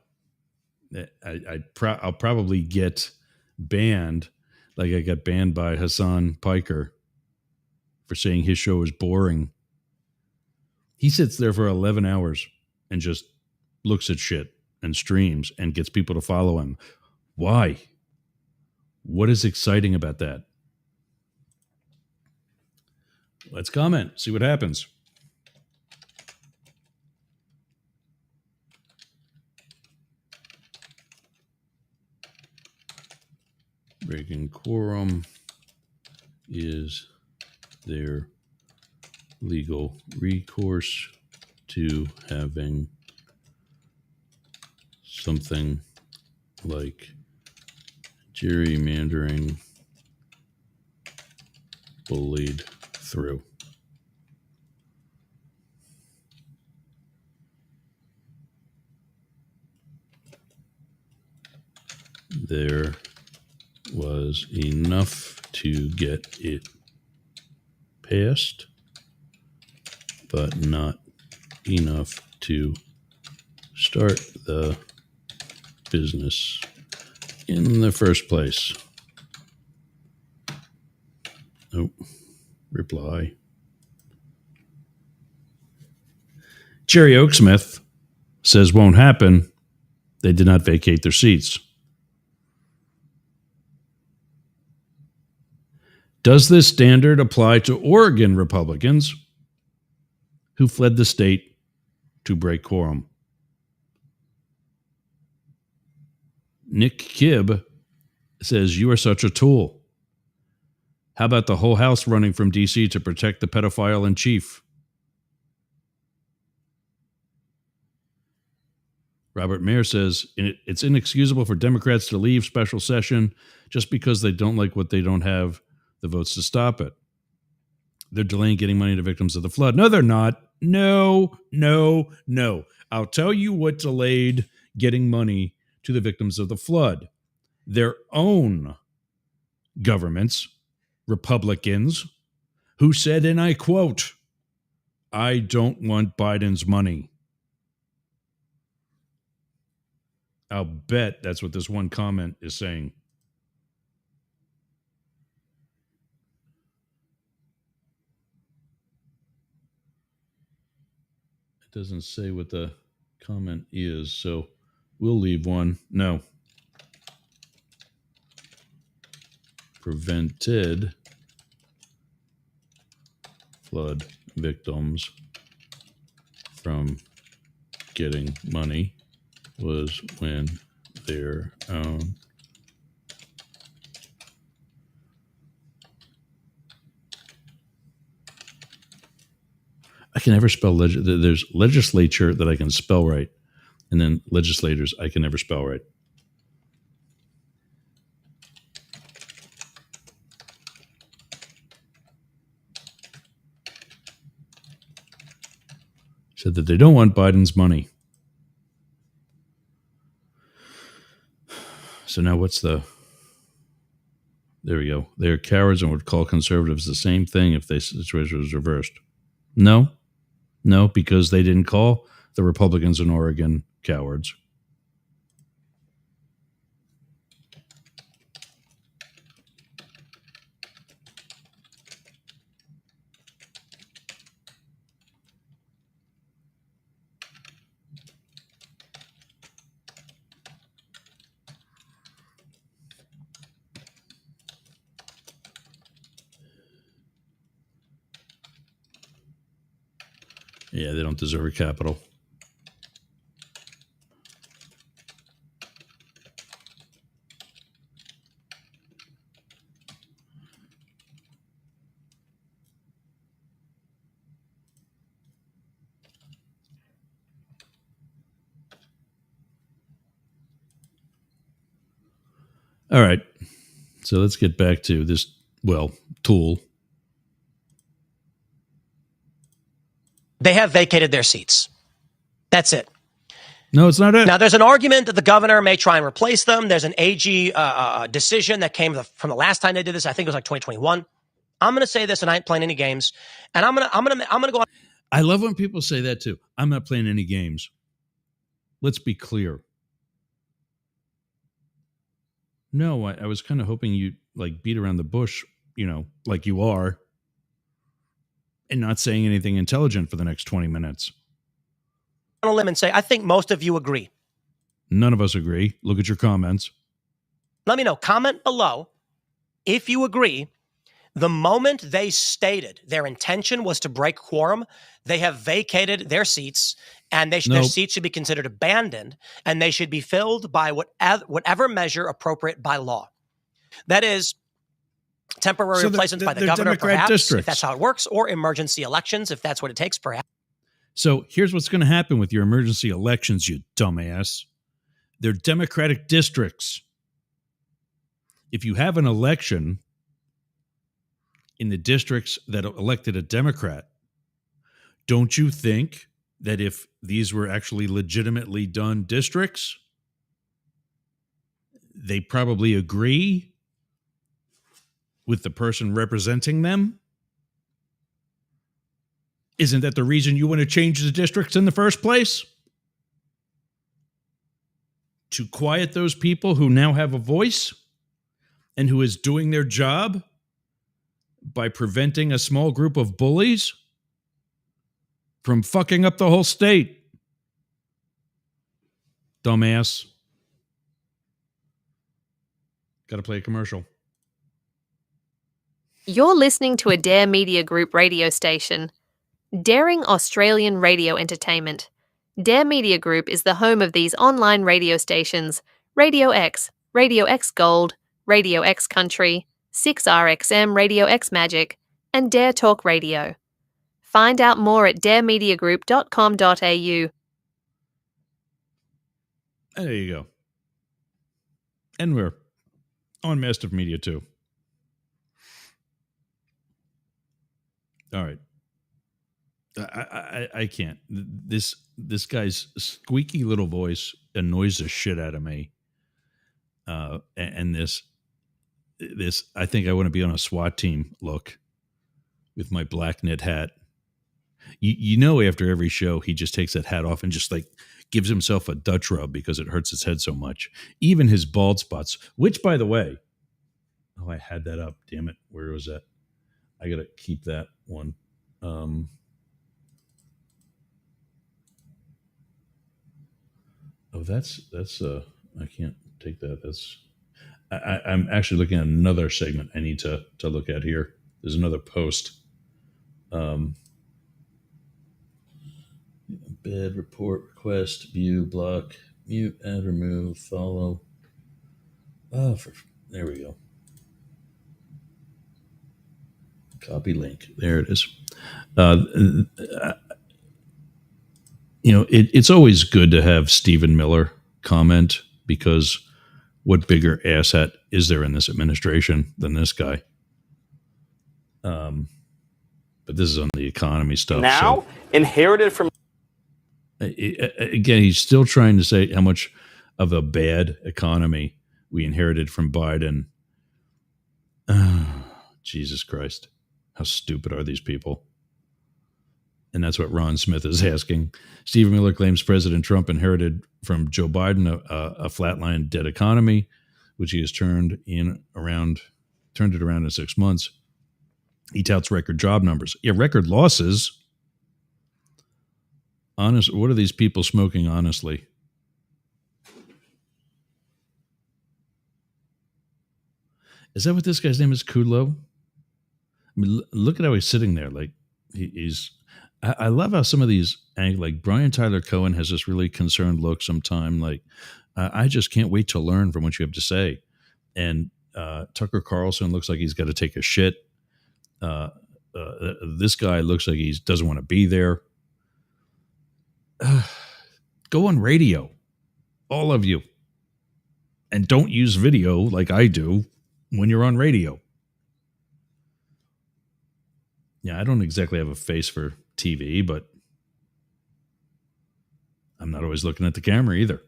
I'll probably get banned, like I got banned by Hassan Piker for saying his show is boring. He sits there for 11 hours and just looks at shit and streams and gets people to follow him. Why? What is exciting about that? Let's comment, see what happens. Breaking quorum is their legal recourse to having something like gerrymandering bullied through. There was enough to get it passed, but not enough to start the business in the first place. Nope. Reply. Jerry Oaksmith says won't happen. They did not vacate their seats. Does this standard apply to Oregon Republicans who fled the state to break quorum? Nick Kibb says, you are such a tool. How about the whole House running from D.C. to protect the pedophile in chief? Robert Mayer says, it's inexcusable for Democrats to leave special session just because they don't like what they don't have the votes to stop it. They're delaying getting money to victims of the flood. No, they're not. No. I'll tell you what delayed getting money to the victims of the flood. Their own governments, Republicans, who said, and I quote, I don't want Biden's money. I'll bet that's what this one comment is saying. doesn't say what the comment is, so we'll leave one. No. Prevented flood victims from getting money was when their own I can never spell there's legislature that I can spell right, and then legislators I can never spell right. Said that they don't want Biden's money. So now what's the... There we go. They're cowards and would call conservatives the same thing if the situation was reversed. No, because they didn't call the Republicans in Oregon cowards. Yeah, they don't deserve a capital. All right. So let's get back to this, tool. They have vacated their seats. That's it. No, it's not it. Now, there's an argument that the governor may try and replace them. There's an AG decision that came from the last time they did this. I think it was like 2021. I'm going to say this, and I ain't playing any games. And I'm going to go on. I love when people say that too. I'm not playing any games. Let's be clear. No, I was kind of hoping you'd beat around the bush, like you are, and not saying anything intelligent for the next 20 minutes. On a limb and say, I think most of you agree. None of us agree. Look at your comments. Let me know. Comment below if you agree. The moment they stated their intention was to break quorum, they have vacated their seats, and their seats should be considered abandoned, and they should be filled by whatever measure appropriate by law. That is temporary replacements by the governor, Democrat perhaps, districts. if that's how it works, or emergency elections, if that's what it takes, perhaps. So here's what's going to happen with your emergency elections, you dumbass. They're Democratic districts. If you have an election in the districts that elected a Democrat, don't you think that if these were actually legitimately done districts, they probably agree with the person representing them? Isn't that the reason you want to change the districts in the first place? To quiet those people who now have a voice and who is doing their job by preventing a small group of bullies from fucking up the whole state. Dumbass. Got to play a commercial. You're listening to a Dare Media Group radio station. Daring Australian Radio Entertainment. Dare Media Group is the home of these online radio stations: Radio X Gold, Radio X Country, 6RXM Radio X Magic, and Dare Talk Radio. Find out more at daremediagroup.com.au. There you go. And we're on Mastiff Media too. All right. I can't. This guy's squeaky little voice annoys the shit out of me. And this I think I want to be on a SWAT team look with my black knit hat. You know, after every show, he just takes that hat off and just gives himself a Dutch rub because it hurts his head so much. Even his bald spots, which, by the way, I had that up. Damn it. Where was that? I got to keep that one. that's I can't take that. I'm actually looking at another segment I need to look at here. There's another post. Bed report request view block mute add remove follow. There we go. Copy link. There it is. It's always good to have Stephen Miller comment, because what bigger asset is there in this administration than this guy? But this is on the economy stuff. Now, inherited from... Again, he's still trying to say how much of a bad economy we inherited from Biden. Jesus Christ. How stupid are these people? And that's what Ron Smith is asking. Stephen Miller claims President Trump inherited from Joe Biden a flatline dead economy, which he has turned it around in 6 months. He touts record job numbers. Yeah, record losses. What are these people smoking honestly? Is that what this guy's name is? Kudlow? I mean, look at how he's sitting there. Like he's. I love how some of these, like Brian Tyler Cohen has this really concerned look sometime. Like, I just can't wait to learn from what you have to say. And Tucker Carlson looks like he's got to take a shit. This guy looks like he doesn't want to be there. Go on radio, all of you. And don't use video like I do when you're on radio. Yeah, I don't exactly have a face for TV, but I'm not always looking at the camera either.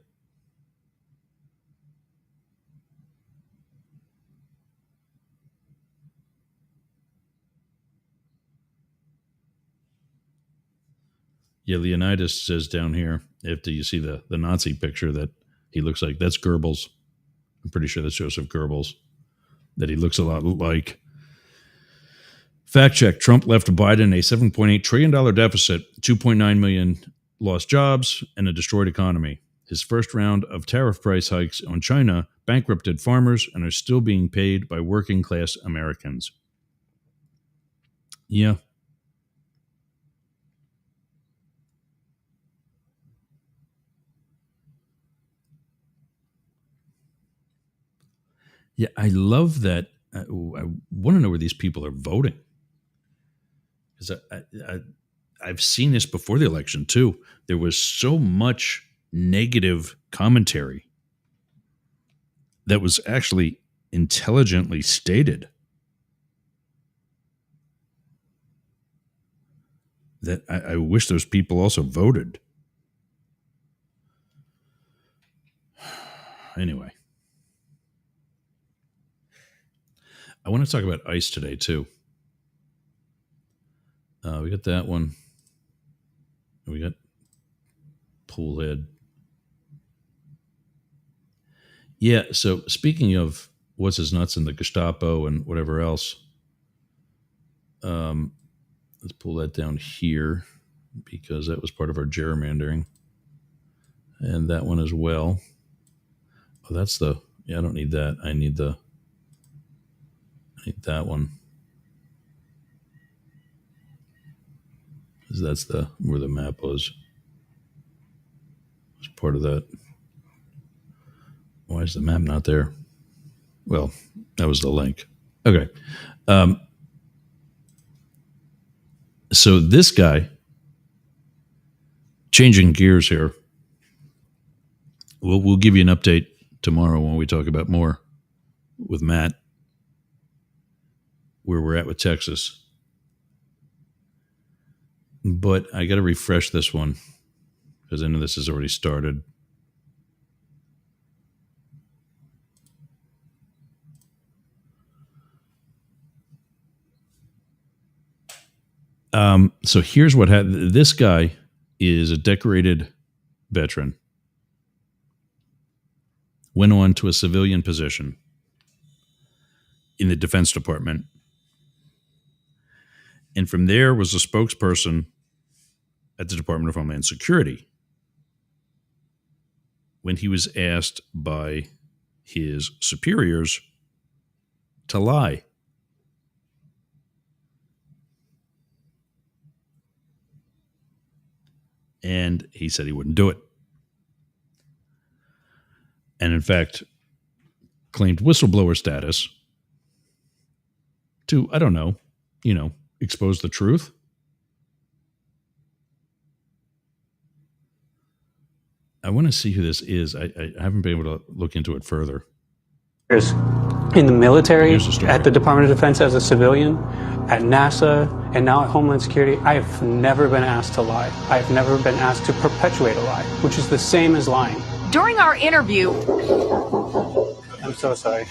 Yeah, Leonidas says down here, after you see the Nazi picture, that he looks like, that's Goebbels. I'm pretty sure that's Joseph Goebbels, that he looks a lot like. Fact check, Trump left Biden a $7.8 trillion deficit, 2.9 million lost jobs, and a destroyed economy. His first round of tariff price hikes on China bankrupted farmers and are still being paid by working class Americans. Yeah. Yeah, I love that. I want to know where these people are voting. Because I've seen this before the election, too. There was so much negative commentary that was actually intelligently stated that I wish those people also voted. Anyway. I want to talk about ICE today, too. We got that one. We got Poolhead. Yeah, so speaking of what's his nuts and the Gestapo and whatever else, let's pull that down here because that was part of our gerrymandering. And that one as well. Oh, that's I don't need that. I need that one. That's where the map was. It's part of that. Why is the map not there? Well, that was the link. Okay. So this guy, changing gears here. We'll give you an update tomorrow when we talk about more with Matt, where we're at with Texas. But I got to refresh this one because I know this has already started. So here's what happened. This guy is a decorated veteran. Went on to a civilian position in the Defense Department. And from there was a spokesperson at the Department of Homeland Security, when he was asked by his superiors to lie. And he said he wouldn't do it. And in fact, claimed whistleblower status to, I don't know, expose the truth. I want to see who this is. I haven't been able to look into it further. In the military, Here's the story. at the Department of Defense as a civilian, at NASA, and now at Homeland Security, I have never been asked to lie. I have never been asked to perpetuate a lie, which is the same as lying. During our interview, I'm so sorry.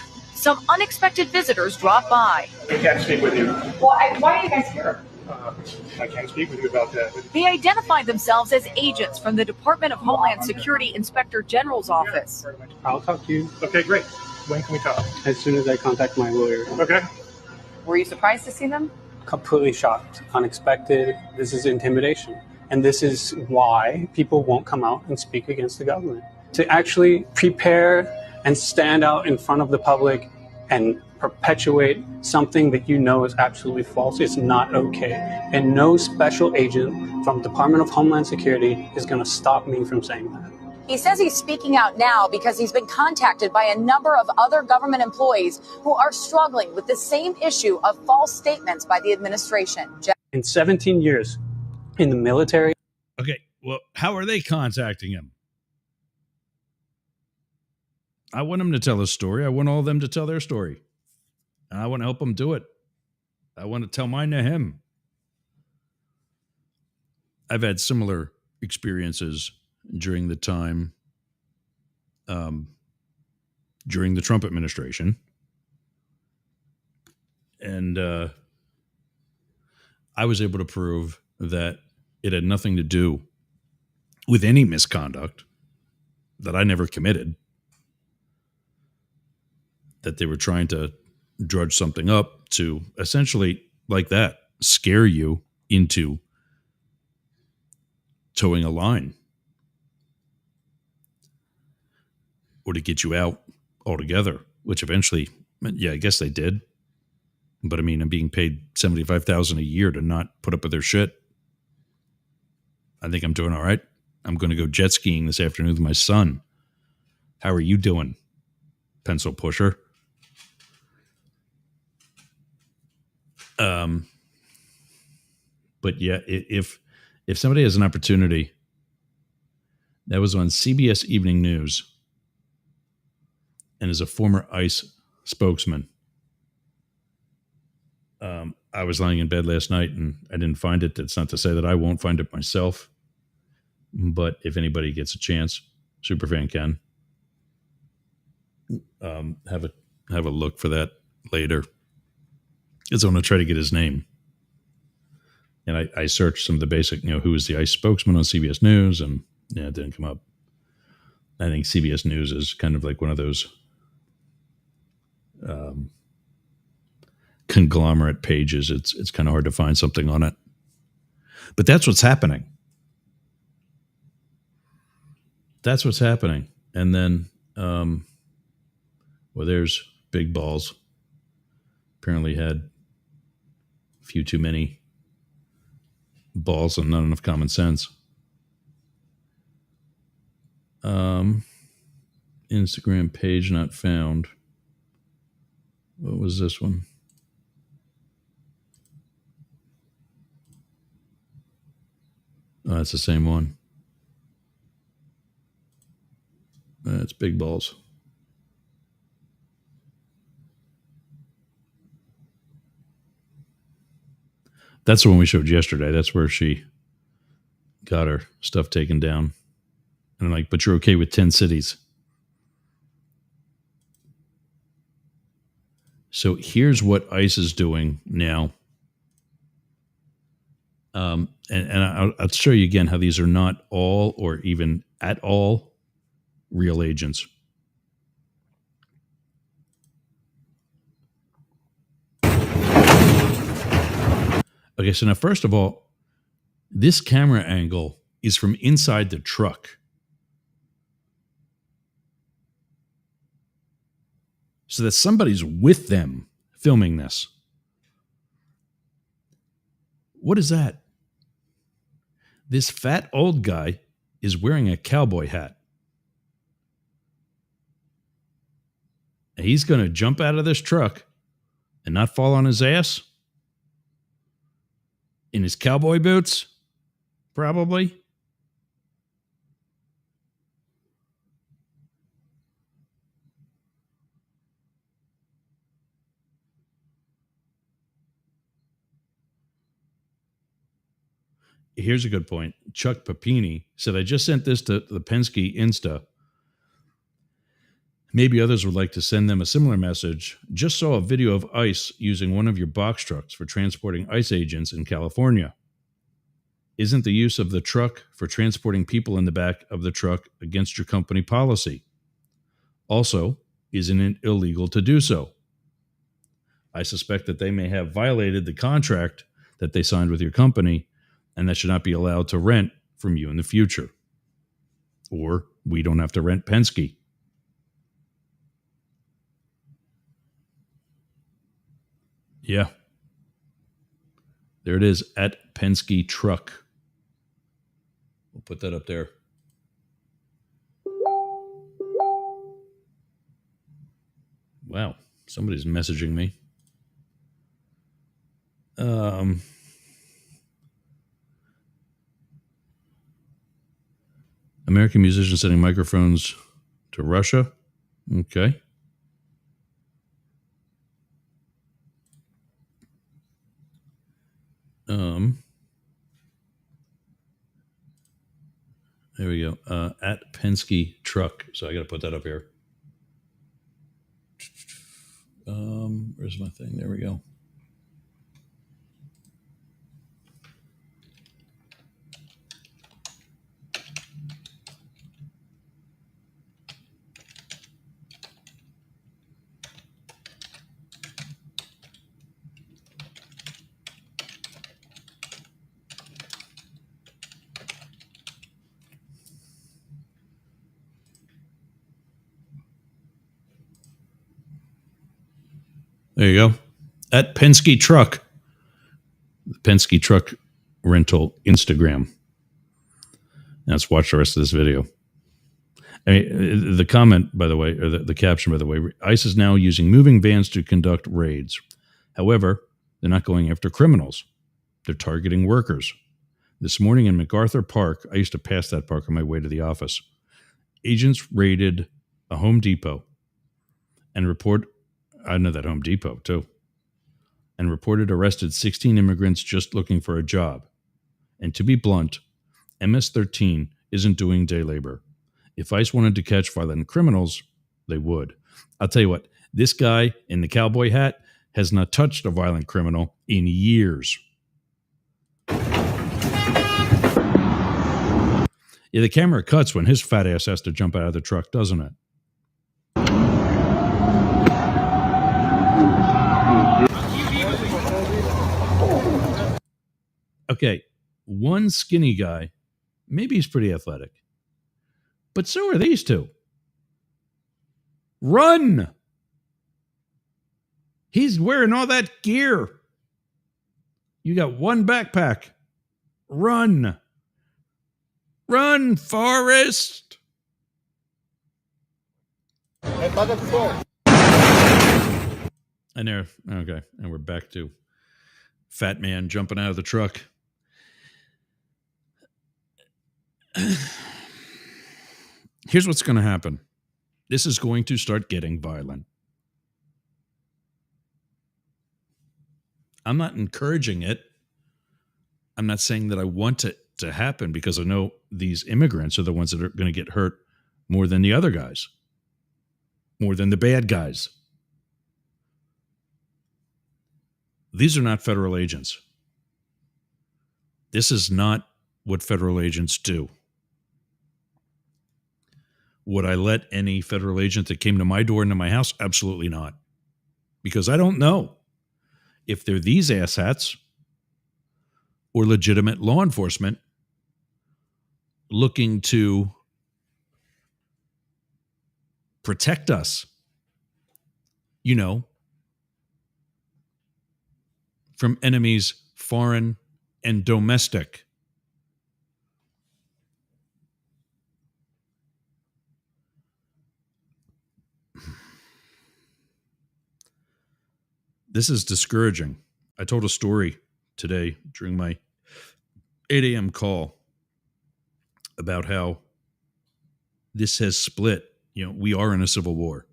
some unexpected visitors dropped by. I can't speak with you. Why are you guys here? I can't speak with you about that. They identified themselves as agents from the Department of Homeland Security Inspector General's office. I'll talk to you Okay, great. When can we talk? as soon as I contact my lawyer. Okay. Were you surprised to see them? Completely shocked, unexpected. This is intimidation. And this is why people won't come out and speak against the government. To actually prepare and stand out in front of the public and perpetuate something that you know is absolutely false is not okay. And no special agent from Department of Homeland Security is going to stop me from saying that. He says he's speaking out now because he's been contacted by a number of other government employees who are struggling with the same issue of false statements by the administration. In 17 years in the military, Okay, well, how are they contacting him? I want him to tell his story. I want all of them to tell their story. And I want to help them do it. I want to tell mine to him. I've had similar experiences during the time, during the Trump administration. And I was able to prove that it had nothing to do with any misconduct that I never committed, that they were trying to drudge something up to essentially, like that, scare you into towing a line or to get you out altogether, which eventually, yeah, I guess they did. But I mean, I'm being paid $75,000 a year to not put up with their shit. I think I'm doing all right. I'm going to go jet skiing this afternoon with my son. How are you doing, pencil pusher? But yeah, if somebody has an opportunity, that was on CBS Evening News, and is a former ICE spokesman. I was lying in bed last night and I didn't find it. That's not to say that I won't find it myself, but if anybody gets a chance, Superfan can have a look for that later. Because I want to try to get his name. And I searched some of the basic, who is the ICE spokesman on CBS News, and yeah, it didn't come up. I think CBS News is kind of like one of those conglomerate pages. It's kind of hard to find something on it. But that's what's happening. That's what's happening. And then, there's Big Balls. Apparently had a few too many balls and not enough common sense. Instagram page not found. What was this one? Oh, that's the same one. That's Big Balls. That's the one we showed yesterday. That's where she got her stuff taken down. And I'm like, but you're okay with 10 cities. So here's what ICE is doing now. And I'll show you again how these are not all or even at all real agents. Okay, so now first of all, this camera angle is from inside the truck. so that somebody's with them filming this. What is that? This fat old guy is wearing a cowboy hat. He's going to jump out of this truck and not fall on his ass in his cowboy boots, probably. Here's a good point. Chuck Papini said, I just sent this to the Penske Insta. Maybe others would like to send them a similar message. Just saw a video of ICE using one of your box trucks for transporting ICE agents in California. Isn't the use of the truck for transporting people in the back of the truck against your company policy? Also, isn't it illegal to do so? I suspect that they may have violated the contract that they signed with your company, and that should not be allowed to rent from you in the future. Or we don't have to rent Penske. Yeah. There it is, at Penske Truck. We'll put that up there. Wow, somebody's messaging me. American musicians sending microphones to Russia. Okay. There we go. At Penske Truck. So I got to put that up here. Where's my thing? There we go. There you go. At Penske Truck. The Penske Truck rental Instagram. Now let's watch the rest of this video. I mean, the comment, by the way, or the caption, by the way, ICE is now using moving vans to conduct raids. However, they're not going after criminals. They're targeting workers. This morning in MacArthur Park, I used to pass that park on my way to the office. Agents raided a Home Depot and I know that Home Depot too, and reported arrested 16 immigrants just looking for a job. And to be blunt, MS-13 isn't doing day labor. If ICE wanted to catch violent criminals, they would. I'll tell you what, this guy in the cowboy hat has not touched a violent criminal in years. Yeah, the camera cuts when his fat ass has to jump out of the truck, doesn't it? Okay, one skinny guy, maybe he's pretty athletic, but so are these two. Run! He's wearing all that gear. You got one backpack. Run! Run, Forrest! And there, okay, and we're back to fat man jumping out of the truck. Here's what's going to happen. This is going to start getting violent. I'm not encouraging it. I'm not saying that I want it to happen, because I know these immigrants are the ones that are going to get hurt more than the other guys, more than the bad guys. These are not federal agents. This is not what federal agents do. Would I let any federal agent that came to my door into my house? Absolutely not. Because I don't know if they're these asshats or legitimate law enforcement looking to protect us. from enemies foreign and domestic. This is discouraging. I told a story today during my 8 a.m. call about how this has split. We are in a civil war.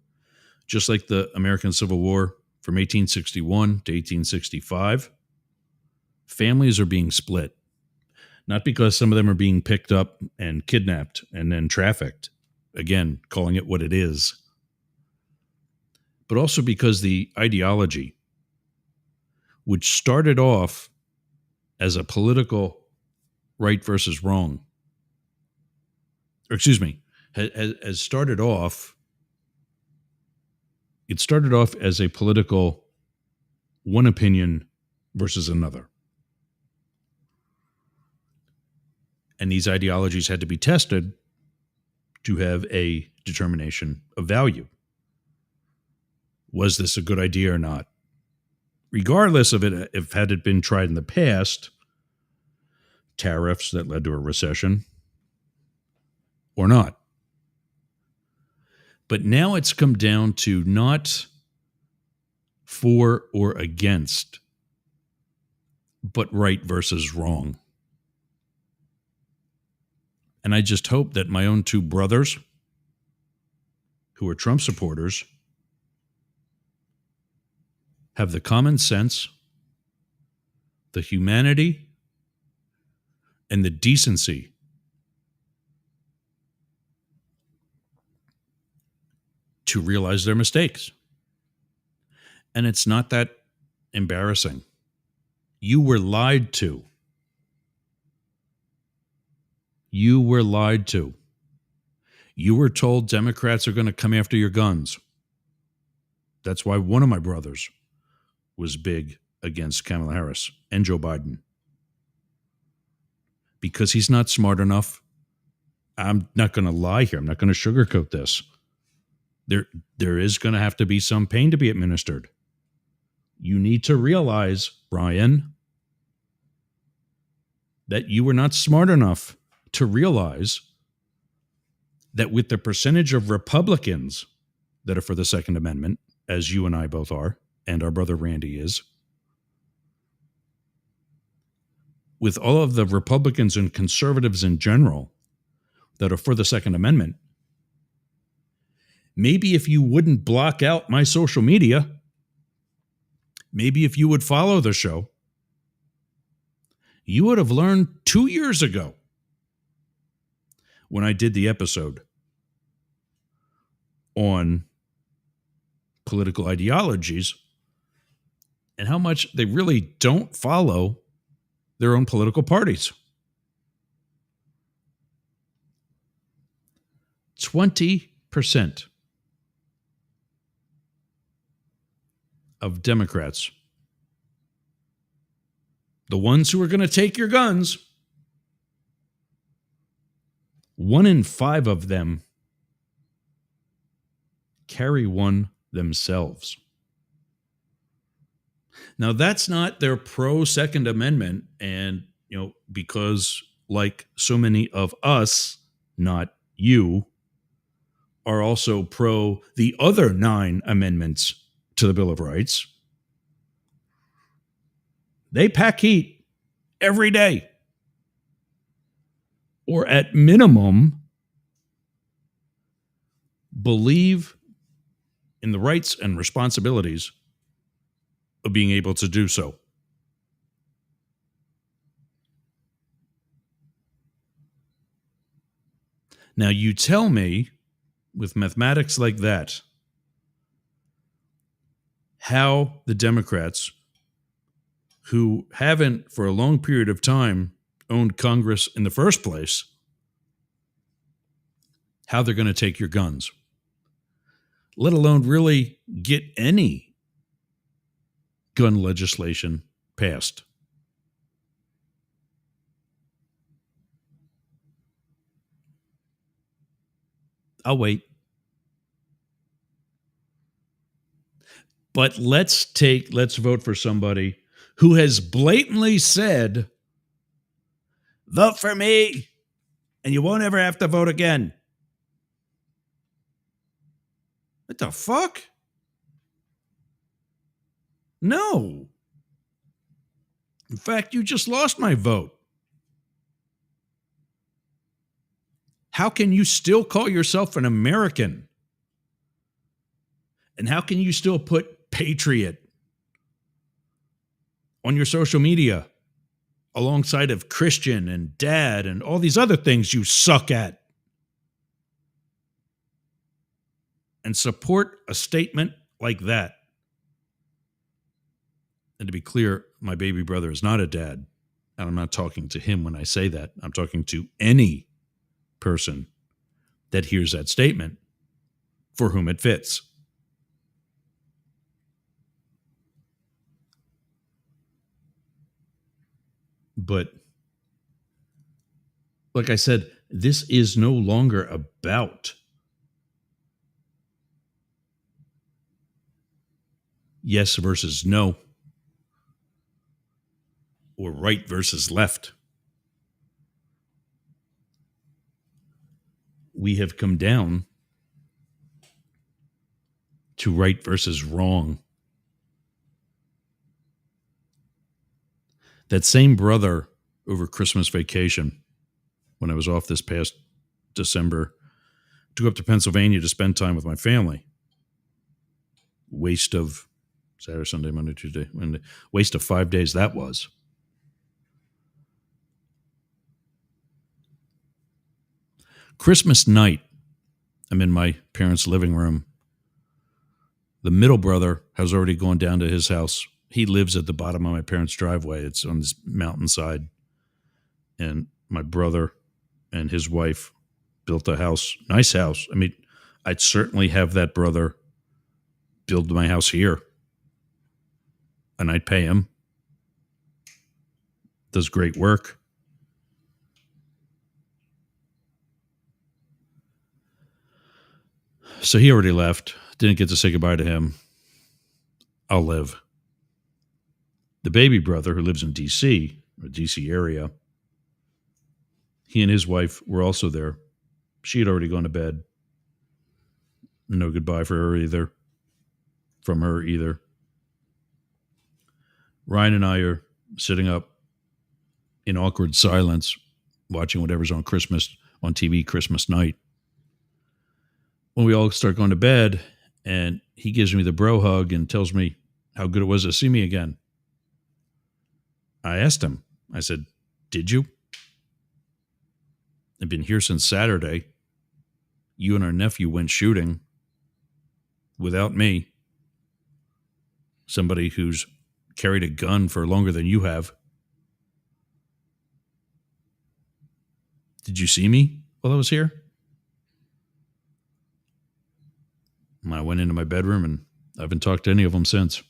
Just like the American Civil War from 1861 to 1865, families are being split. Not because some of them are being picked up and kidnapped and then trafficked, again, calling it what it is, but also because the ideology, which started off as a political right versus wrong, has started off, it started off as a political one opinion versus another. And these ideologies had to be tested to have a determination of value. Was this a good idea or not? Regardless of it, if had it been tried in the past, tariffs that led to a recession or not. But now it's come down to not for or against, but right versus wrong. And I just hope that my own two brothers, who are Trump supporters, have the common sense, the humanity, and the decency to realize their mistakes. And it's not that embarrassing. You were lied to. You were lied to. You were told Democrats are going to come after your guns. That's why one of my brothers was big against Kamala Harris and Joe Biden. Because he's not smart enough. I'm not going to lie here. I'm not going to sugarcoat this. There is going to have to be some pain to be administered. You need to realize, Brian, that you were not smart enough to realize that with the percentage of Republicans that are for the Second Amendment, as you and I both are, and our brother Randy is, with all of the Republicans and conservatives in general that are for the Second Amendment, maybe if you wouldn't block out my social media, maybe if you would follow the show, you would have learned 2 years ago when I did the episode on political ideologies and how much they really don't follow their own political parties. 20% of Democrats, the ones who are going to take your guns, 1 in 5 of them carry one themselves. Now, that's not their pro-Second Amendment, and, because like so many of us, not you, are also pro the other 9 amendments to the Bill of Rights. They pack heat every day. Or at minimum, believe in the rights and responsibilities of being able to do so. Now, you tell me, with mathematics like that, how the Democrats, who haven't for a long period of time owned Congress in the first place, how they're going to take your guns, let alone really get any gun legislation passed. I'll wait. But let's vote for somebody who has blatantly said, vote for me and you won't ever have to vote again. What the fuck? No. In fact, you just lost my vote. How can you still call yourself an American? And how can you still put patriot on your social media alongside of Christian and dad and all these other things you suck at? And support a statement like that. And to be clear, my baby brother is not a dad. And I'm not talking to him when I say that. I'm talking to any person that hears that statement for whom it fits. But like I said, this is no longer about yes versus no, or right versus left. We have come down to right versus wrong. That same brother over Christmas vacation, when I was off this past December, to go up to Pennsylvania to spend time with my family. Waste of Saturday, Sunday, Monday, Tuesday, Wednesday. Waste of 5 days that was. Christmas night, I'm in my parents' living room. The middle brother has already gone down to his house. He lives at the bottom of my parents' driveway. It's on this mountainside. And my brother and his wife built a house, nice house. I mean, I'd certainly have that brother build my house here. And I'd pay him. Does great work. So he already left. Didn't get to say goodbye to him. I'll live. The baby brother who lives in D.C., or D.C. area, he and his wife were also there. She had already gone to bed. No goodbye for her either. From her either. Ryan and I are sitting up in awkward silence, watching whatever's on TV Christmas night. When we all start going to bed, and he gives me the bro hug and tells me how good it was to see me again. I asked him, I said, did you? I've been here since Saturday. You and our nephew went shooting without me. Somebody who's carried a gun for longer than you have. Did you see me while I was here? I went into my bedroom and I haven't talked to any of them since.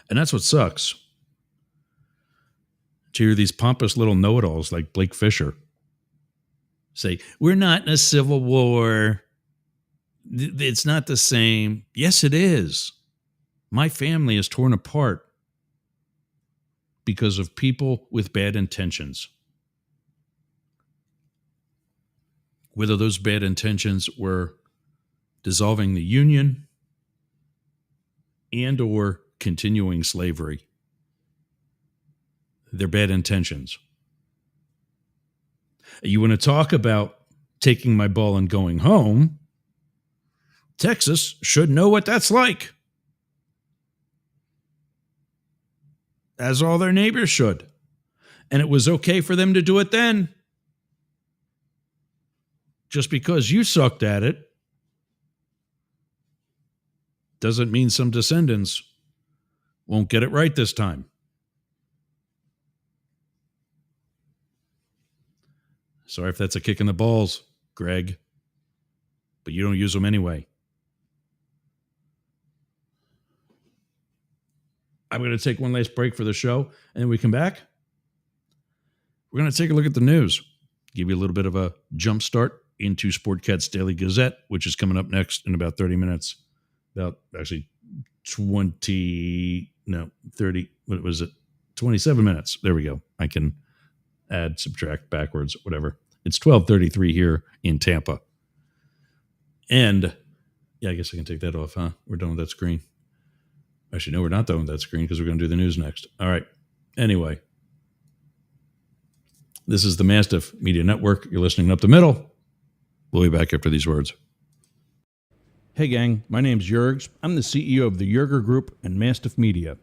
And that's what sucks. To hear these pompous little know-it-alls like Blake Fisher say, we're not in a civil war. It's not the same. Yes, it is. My family is torn apart because of people with bad intentions. Whether those bad intentions were dissolving the Union and or continuing slavery. They're bad intentions. You want to talk about taking my ball and going home? Texas should know what that's like. As all their neighbors should. And it was okay for them to do it then. Just because you sucked at it doesn't mean some descendants won't get it right this time. Sorry if that's a kick in the balls, Greg, but you don't use them anyway. I'm going to take one last break for the show, and then we come back. We're going to take a look at the news, give you a little bit of a jump start into Sportcat's Daily Gazette, which is coming up next in about 30 minutes. About actually 30, what was it? 27 minutes. There we go. I can add, subtract backwards, whatever. It's 12:33 here in Tampa. And yeah, I guess I can take that off, huh? We're done with that screen. Actually, no, we're not done with that screen because we're going to do the news next. All right. Anyway, this is the Mastiff Media Network. You're listening up the middle. We'll be back after these words. Hey gang, my name's Jurgs. I'm the CEO of the Yerger Group and Mastiff Media.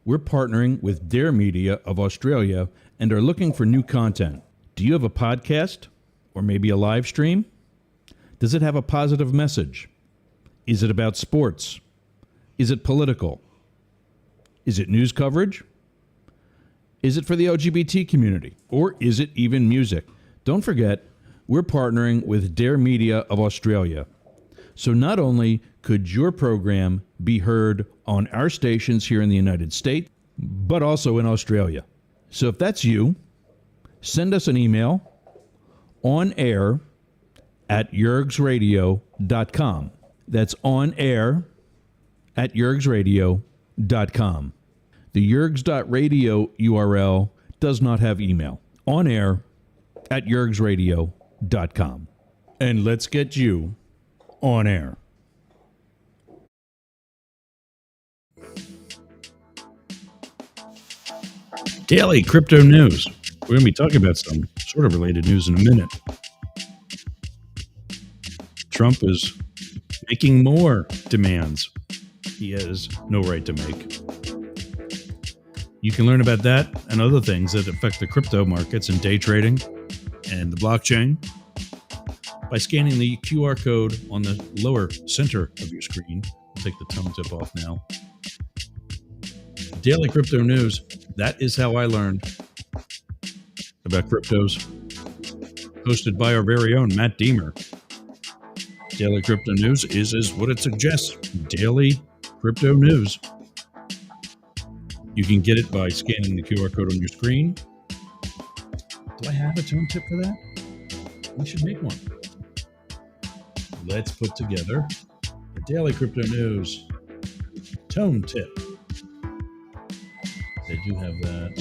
We're partnering with Dare Media of Australia and are looking for new content. Do you have a podcast? Or maybe a live stream? Does it have a positive message? Is it about sports? Is it political? Is it news coverage? Is it for the LGBT community? Or is it even music? Don't forget, we're partnering with Dare Media of Australia. So not only could your program be heard on our stations here in the United States, but also in Australia. So if that's you, send us an email on air at yergsradio.com. That's on air at yergsradio.com. The yergs.radio URL does not have email. On air at yergsradio.com. And let's get you on air. Daily crypto news. We're going to be talking about some sort of related news in a minute. Trump is making more demands he has no right to make. You can learn about that and other things that affect the crypto markets and day trading and the blockchain by scanning the QR code on the lower center of your screen. I'll take the tone tip off now. Daily crypto news. That is how I learned about cryptos. Hosted by our very own Matt Deemer. Daily crypto news is what it suggests. Daily crypto news. You can get it by scanning the QR code on your screen. Do I have a tone tip for that? We should make one. Let's put together the Daily Crypto News tone tip. They do have that.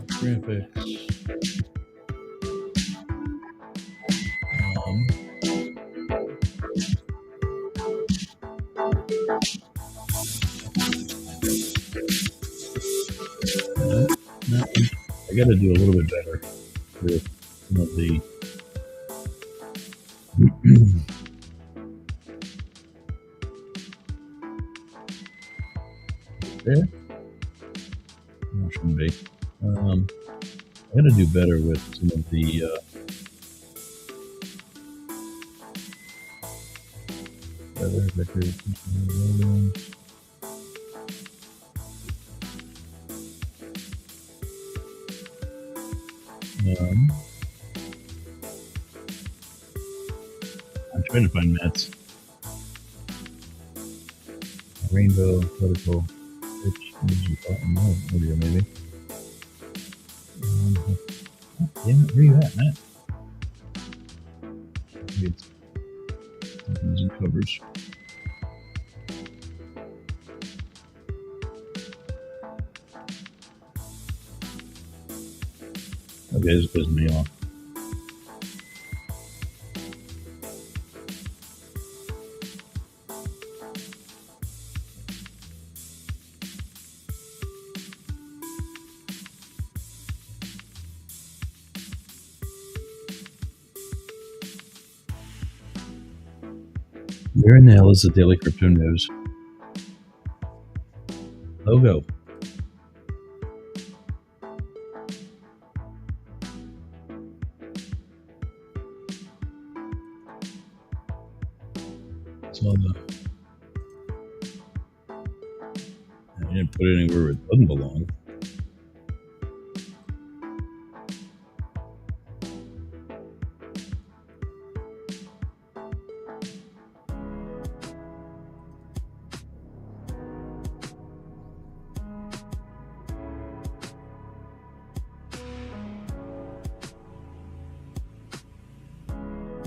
Graphics. No, I got to do a little bit better with some of the there. No, shouldn't be. I got to do better with some of the I'm trying to find Matt's rainbow protocol, which audio maybe. Damn it, where you at, Matt? Maybe it's using covers. Okay, this pisses me off. Where in the hell is the Daily Crypto News logo? It's on the. I didn't put it anywhere where it doesn't belong.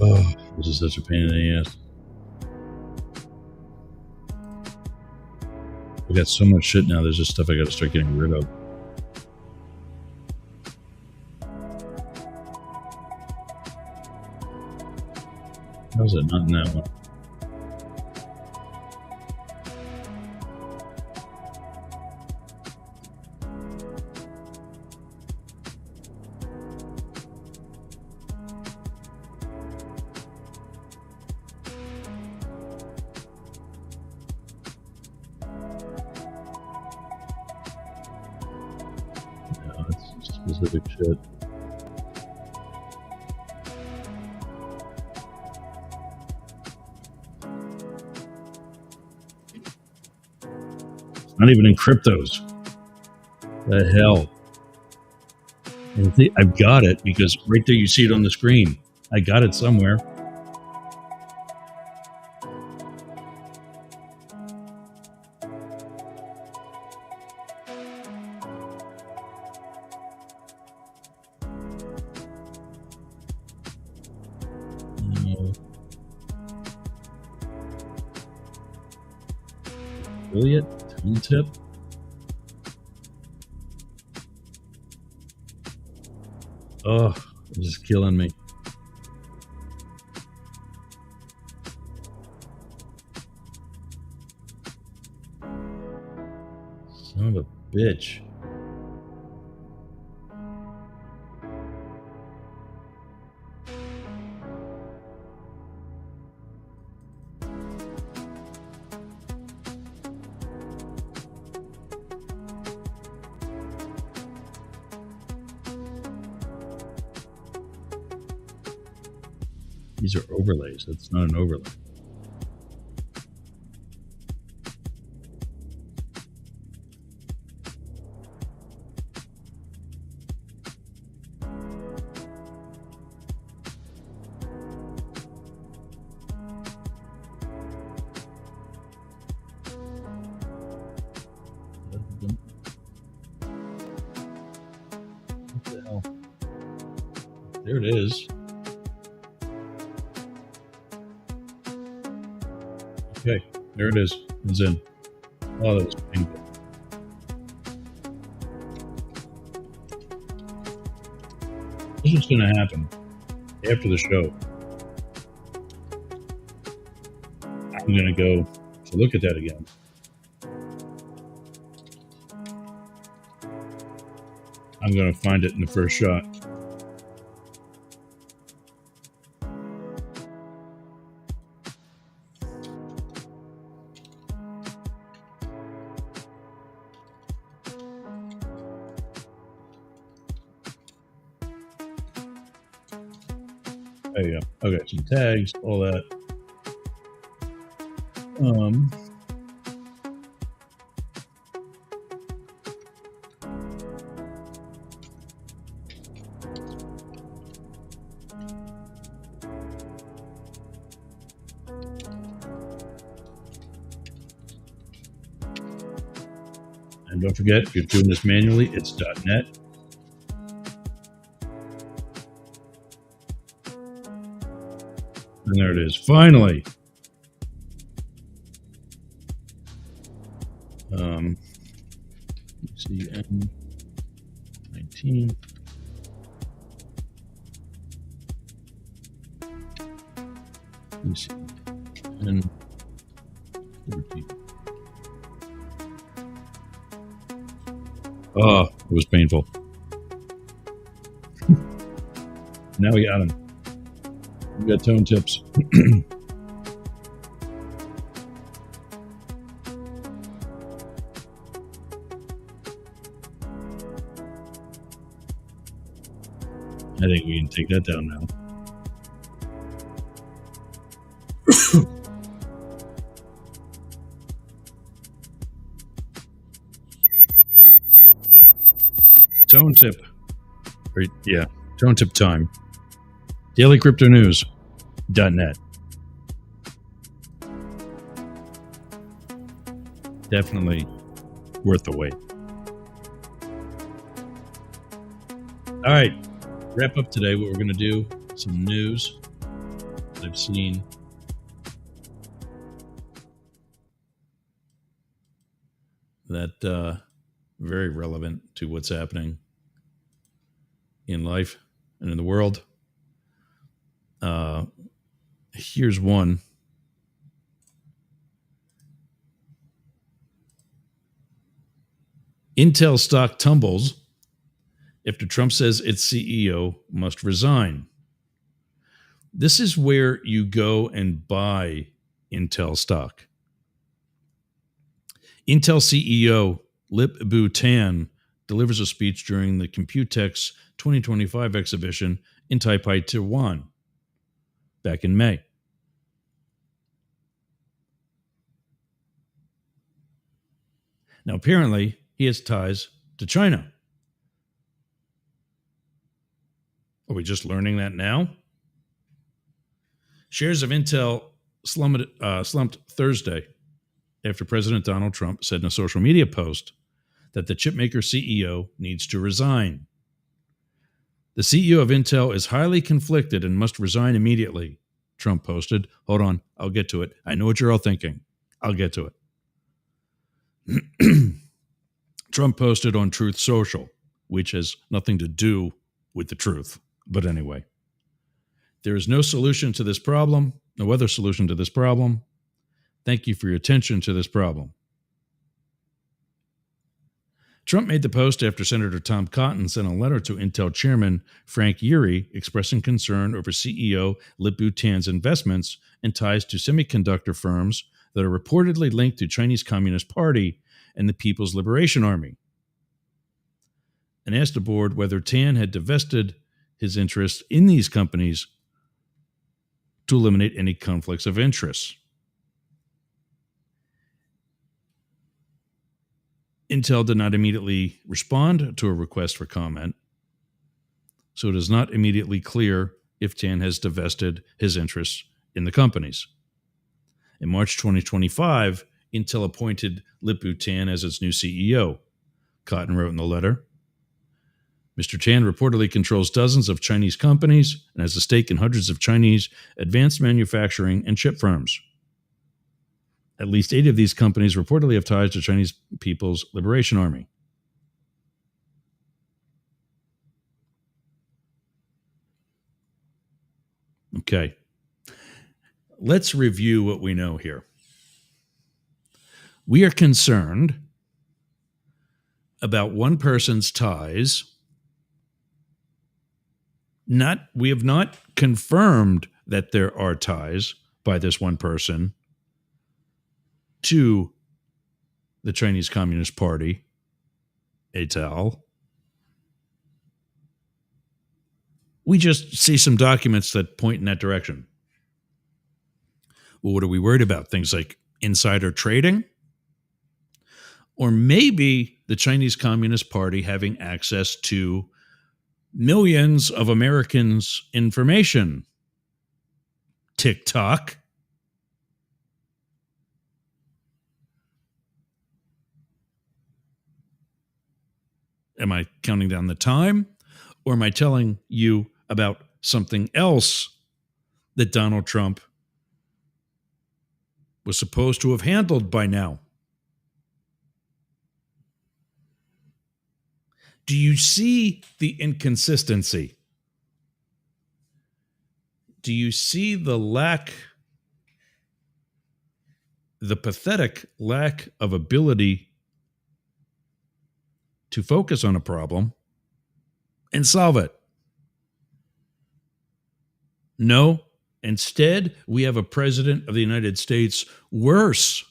Oh, this is such a pain in the ass. I got so much shit now. There's just stuff I got to start getting rid of. How's it not in that one? No, it's specific shit. Not even in cryptos. The hell. And I've got it because right there you see it on the screen. I got it somewhere. Affiliate? Tip. Oh, this is killing me. Son of a bitch. These are overlays. That's not an overlay. What the hell? There it is. Okay, there it is. It's in. Oh, that was painful. This is going to happen after the show. I'm going to go to look at that again. I'm going to find it in the first shot. There you go. Okay, some tags, all that. And don't forget, if you're doing this manually, it's .net. And there it is. Finally. Let's see, N19. Let me see. N14. Oh, it was painful. Now we got him. We got tone tips. I think we can take that down now. Tone tip. Right, yeah, tone tip time. Daily Crypto News.net. Definitely worth the wait. All right, wrap up today. What we're going to do, some news. I've seen that very relevant to what's happening in life and in the world. Here's one. Intel stock tumbles after Trump says its CEO must resign. This is where you go and buy Intel stock. Intel CEO Lip-Bu Tan delivers a speech during the Computex 2025 exhibition in Taipei, Taiwan, back in May. Now, apparently, he has ties to China. Are we just learning that now? Shares of Intel slumped Thursday after President Donald Trump said in a social media post that the chipmaker CEO needs to resign. The CEO of Intel is highly conflicted and must resign immediately, Trump posted. Hold on, I'll get to it. I know what you're all thinking. I'll get to it. Trump posted on Truth Social, which has nothing to do with the truth. But anyway, there is no solution to this problem, no other solution to this problem. Thank you for your attention to this problem. Trump made the post after Senator Tom Cotton sent a letter to Intel chairman Frank Yeary expressing concern over CEO Lip-Bu Tan's investments and ties to semiconductor firms that are reportedly linked to Chinese Communist Party and the People's Liberation Army, and asked the board whether Tan had divested his interest in these companies to eliminate any conflicts of interest. Intel did not immediately respond to a request for comment, so it is not immediately clear if Tan has divested his interests in the companies. In March 2025, Intel appointed Lip-Bu Tan as its new CEO. Cotton wrote in the letter, Mr. Tan reportedly controls dozens of Chinese companies and has a stake in hundreds of Chinese advanced manufacturing and chip firms. At least 8 of these companies reportedly have ties to Chinese People's Liberation Army. Okay. Let's review what we know here. We are concerned about one person's ties. We have not confirmed that there are ties by this one person to the Chinese Communist Party, et al. We just see some documents that point in that direction. Well, what are we worried about? Things like insider trading? Or maybe the Chinese Communist Party having access to millions of Americans' information. TikTok. Am I counting down the time? Or am I telling you about something else that Donald Trump was supposed to have handled by now? Do you see the inconsistency? Do you see the pathetic lack of ability to focus on a problem and solve it? No. Instead, we have a president of the United States worse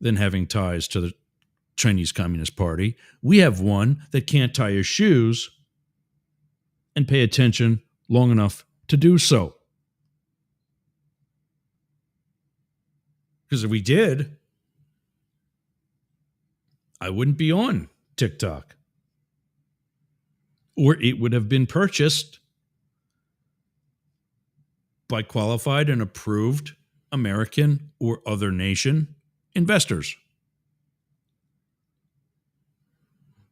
than having ties to the Chinese Communist Party. We have one that can't tie his shoes and pay attention long enough to do so. Because if we did, I wouldn't be on TikTok. Or it would have been purchased by qualified and approved American or other nation investors.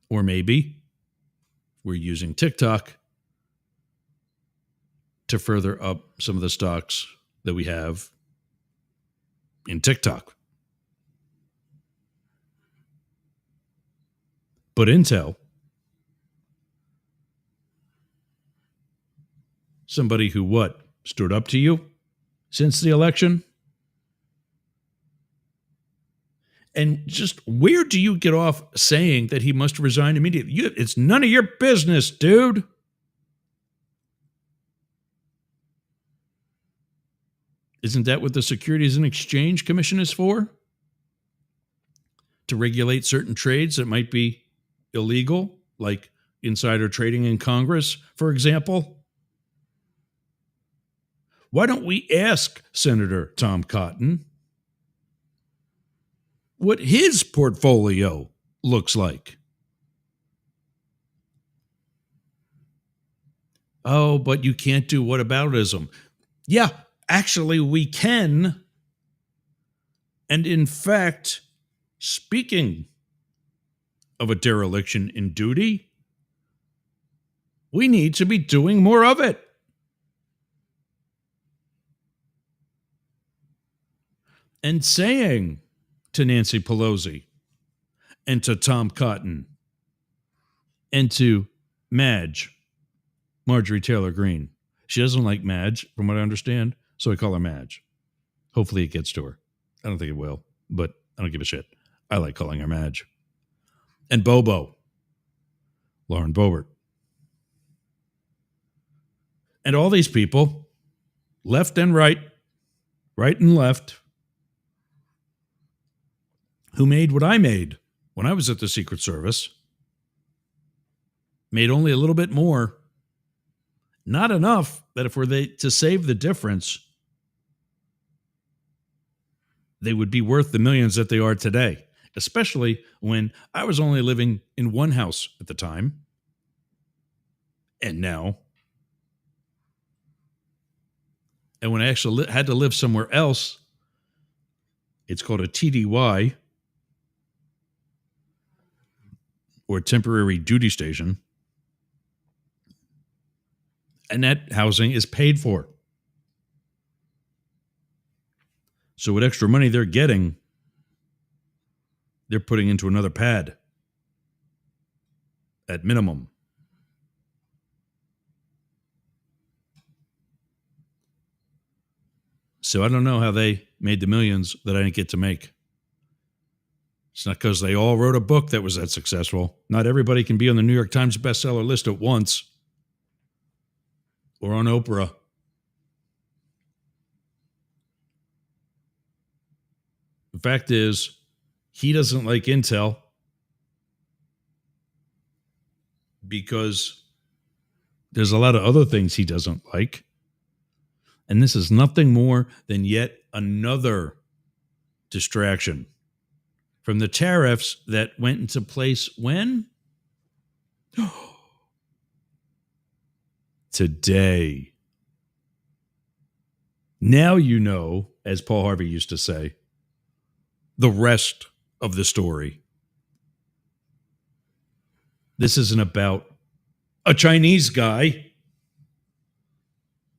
Or maybe we're using TikTok to further up some of the stocks that we have in TikTok. But Intel, somebody who stood up to you since the election? And just where do you get off saying that he must resign immediately? It's none of your business, dude. Isn't that what the Securities and Exchange Commission is for? To regulate certain trades that might be illegal, like insider trading in Congress, for example? Why don't we ask Senator Tom Cotton what his portfolio looks like? Oh, but you can't do whataboutism. Yeah, actually we can. And in fact, speaking of a dereliction in duty, we need to be doing more of it. And saying to Nancy Pelosi and to Tom Cotton and to Marjorie Taylor Greene. She doesn't like Madge, from what I understand, so I call her Madge. Hopefully it gets to her. I don't think it will, but I don't give a shit. I like calling her Madge. And Bobo, Lauren Boebert. And all these people, left and right and left, who made what I made when I was at the Secret Service, made only a little bit more. Not enough that if they to save the difference, they would be worth the millions that they are today, especially when I was only living in one house at the time. And now, and when I actually had to live somewhere else, it's called a TDY, or temporary duty station, and that housing is paid for. So what extra money they're getting, they're putting into another pad at minimum. So I don't know how they made the millions that I didn't get to make. It's not because they all wrote a book that was that successful. Not everybody can be on the New York Times bestseller list at once or on Oprah. The fact is, he doesn't like Intel because there's a lot of other things he doesn't like. And this is nothing more than yet another distraction from the tariffs that went into place when? Today. Now you know, as Paul Harvey used to say, the rest of the story. This isn't about a Chinese guy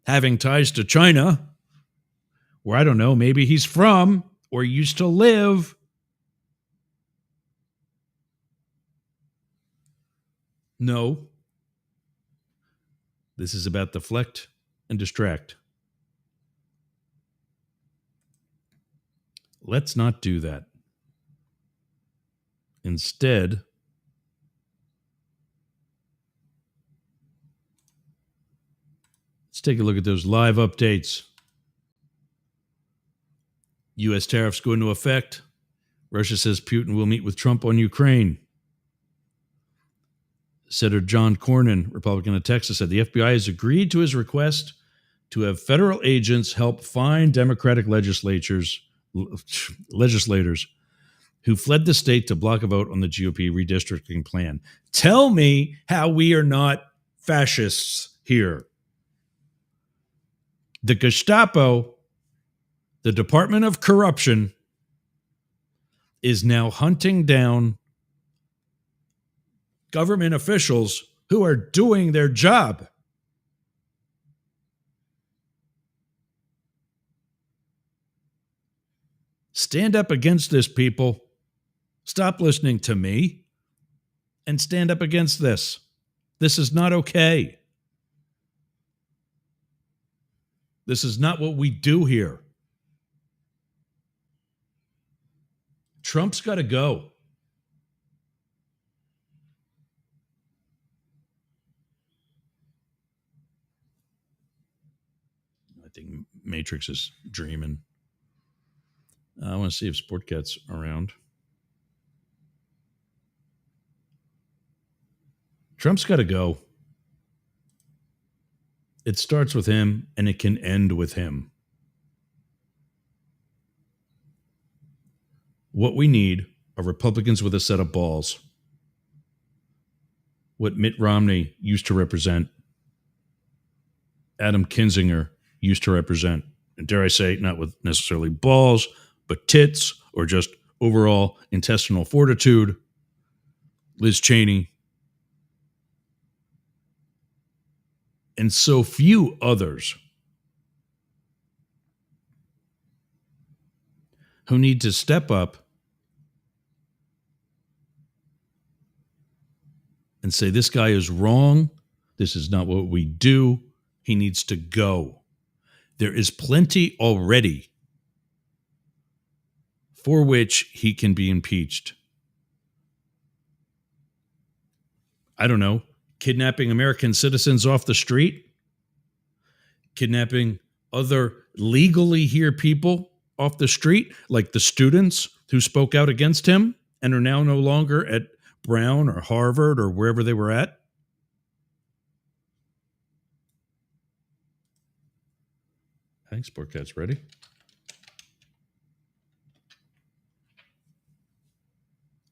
having ties to China, where I don't know, maybe he's from or used to live. No. This is about deflect and distract. Let's not do that. Instead, let's take a look at those live updates. U.S. tariffs go into effect. Russia says Putin will meet with Trump on Ukraine. Senator John Cornyn, Republican of Texas, said the FBI has agreed to his request to have federal agents help find Democratic legislators who fled the state to block a vote on the GOP redistricting plan. Tell me how we are not fascists here. The Gestapo, the Department of Corruption, is now hunting down government officials who are doing their job. Stand up against this, people. Stop listening to me and stand up against this. This is not okay. This is not what we do here. Trump's got to go. I think Matrix is dreaming. I want to see if Sportcat's around. Trump's got to go. It starts with him and it can end with him. What we need are Republicans with a set of balls. What Mitt Romney used to represent, Adam Kinzinger used to represent, and dare I say, not with necessarily balls, but tits or just overall intestinal fortitude, Liz Cheney, and so few others who need to step up and say, this guy is wrong. This is not what we do. He needs to go. There is plenty already for which he can be impeached. I don't know, kidnapping American citizens off the street, kidnapping other legally here people off the street, like the students who spoke out against him and are now no longer at Brown or Harvard or wherever they were at. I think Sportcat's ready.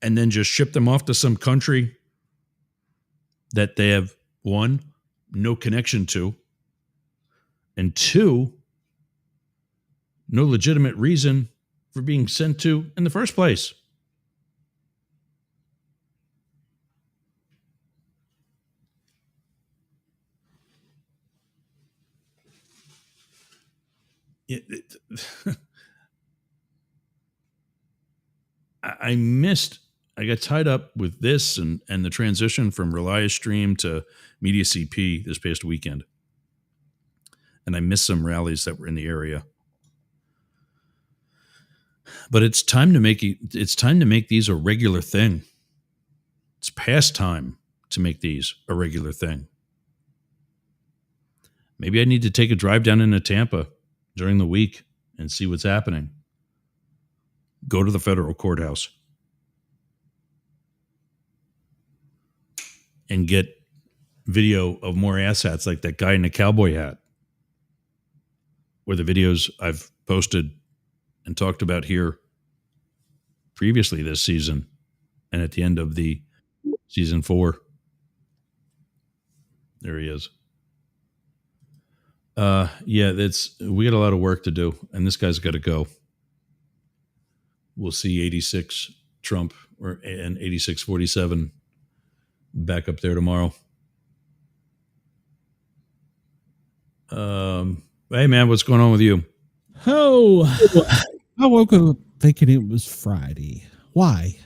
And then just ship them off to some country that they have, one, no connection to, and two, no legitimate reason for being sent to in the first place. I got tied up with this and the transition from ReliaStream to Media CP this past weekend. And I missed some rallies that were in the area. But it's time to make these a regular thing. It's past time to make these a regular thing. Maybe I need to take a drive down into Tampa during the week and see what's happening. Go to the federal courthouse and get video of more asshats like that guy in the cowboy hat, or the videos I've posted and talked about here previously this season and at the end of the season 4. There he is. We got a lot of work to do, and this guy's got to go. We'll see 86 Trump and 86-47 back up there tomorrow. Hey man, what's going on with you? Oh, I woke up thinking it was Friday. Why?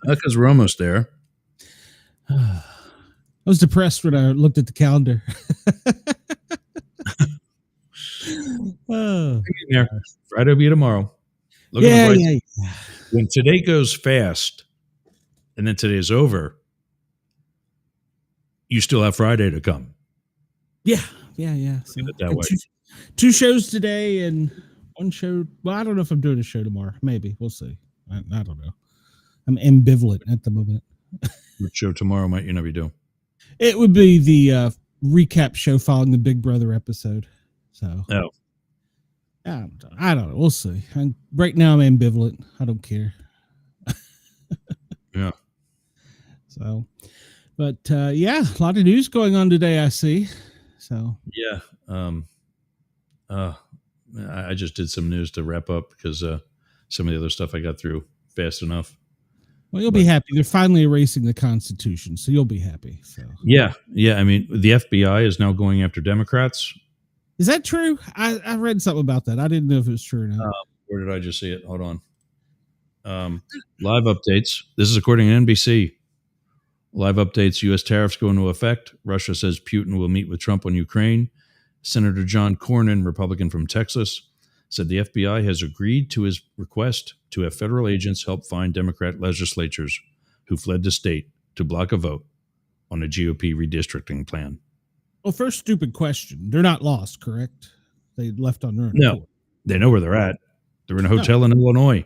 Because we're almost there. I was depressed when I looked at the calendar. Friday will be tomorrow. Yeah. When today goes fast and then today is over, you still have Friday to come. Yeah. So, that way. Two shows today and one show. Well, I don't know if I'm doing a show tomorrow. Maybe. We'll see. I don't know. I'm ambivalent at the moment. What show tomorrow might you not be doing? It would be the recap show following the Big Brother episode. So, I don't know. We'll see. Right now, I'm ambivalent. I don't care. Yeah. So, but a lot of news going on today, I see. So, yeah. I just did some news to wrap up because some of the other stuff I got through fast enough. Well, you'll be happy. They're finally erasing the Constitution, so you'll be happy. So, yeah. I mean, the FBI is now going after Democrats. Is that true? I read something about that. I didn't know if it was true or not. Where did I just see it? Hold on. Live updates. This is according to NBC. Live updates. U.S. tariffs go into effect. Russia says Putin will meet with Trump on Ukraine. Senator John Cornyn, Republican from Texas, said the FBI has agreed to his request to have federal agents help find Democrat legislators who fled the state to block a vote on a GOP redistricting plan. Well, first stupid question. They're not lost, correct? They left on their own. No, they know where they're at. They're in a hotel in Illinois.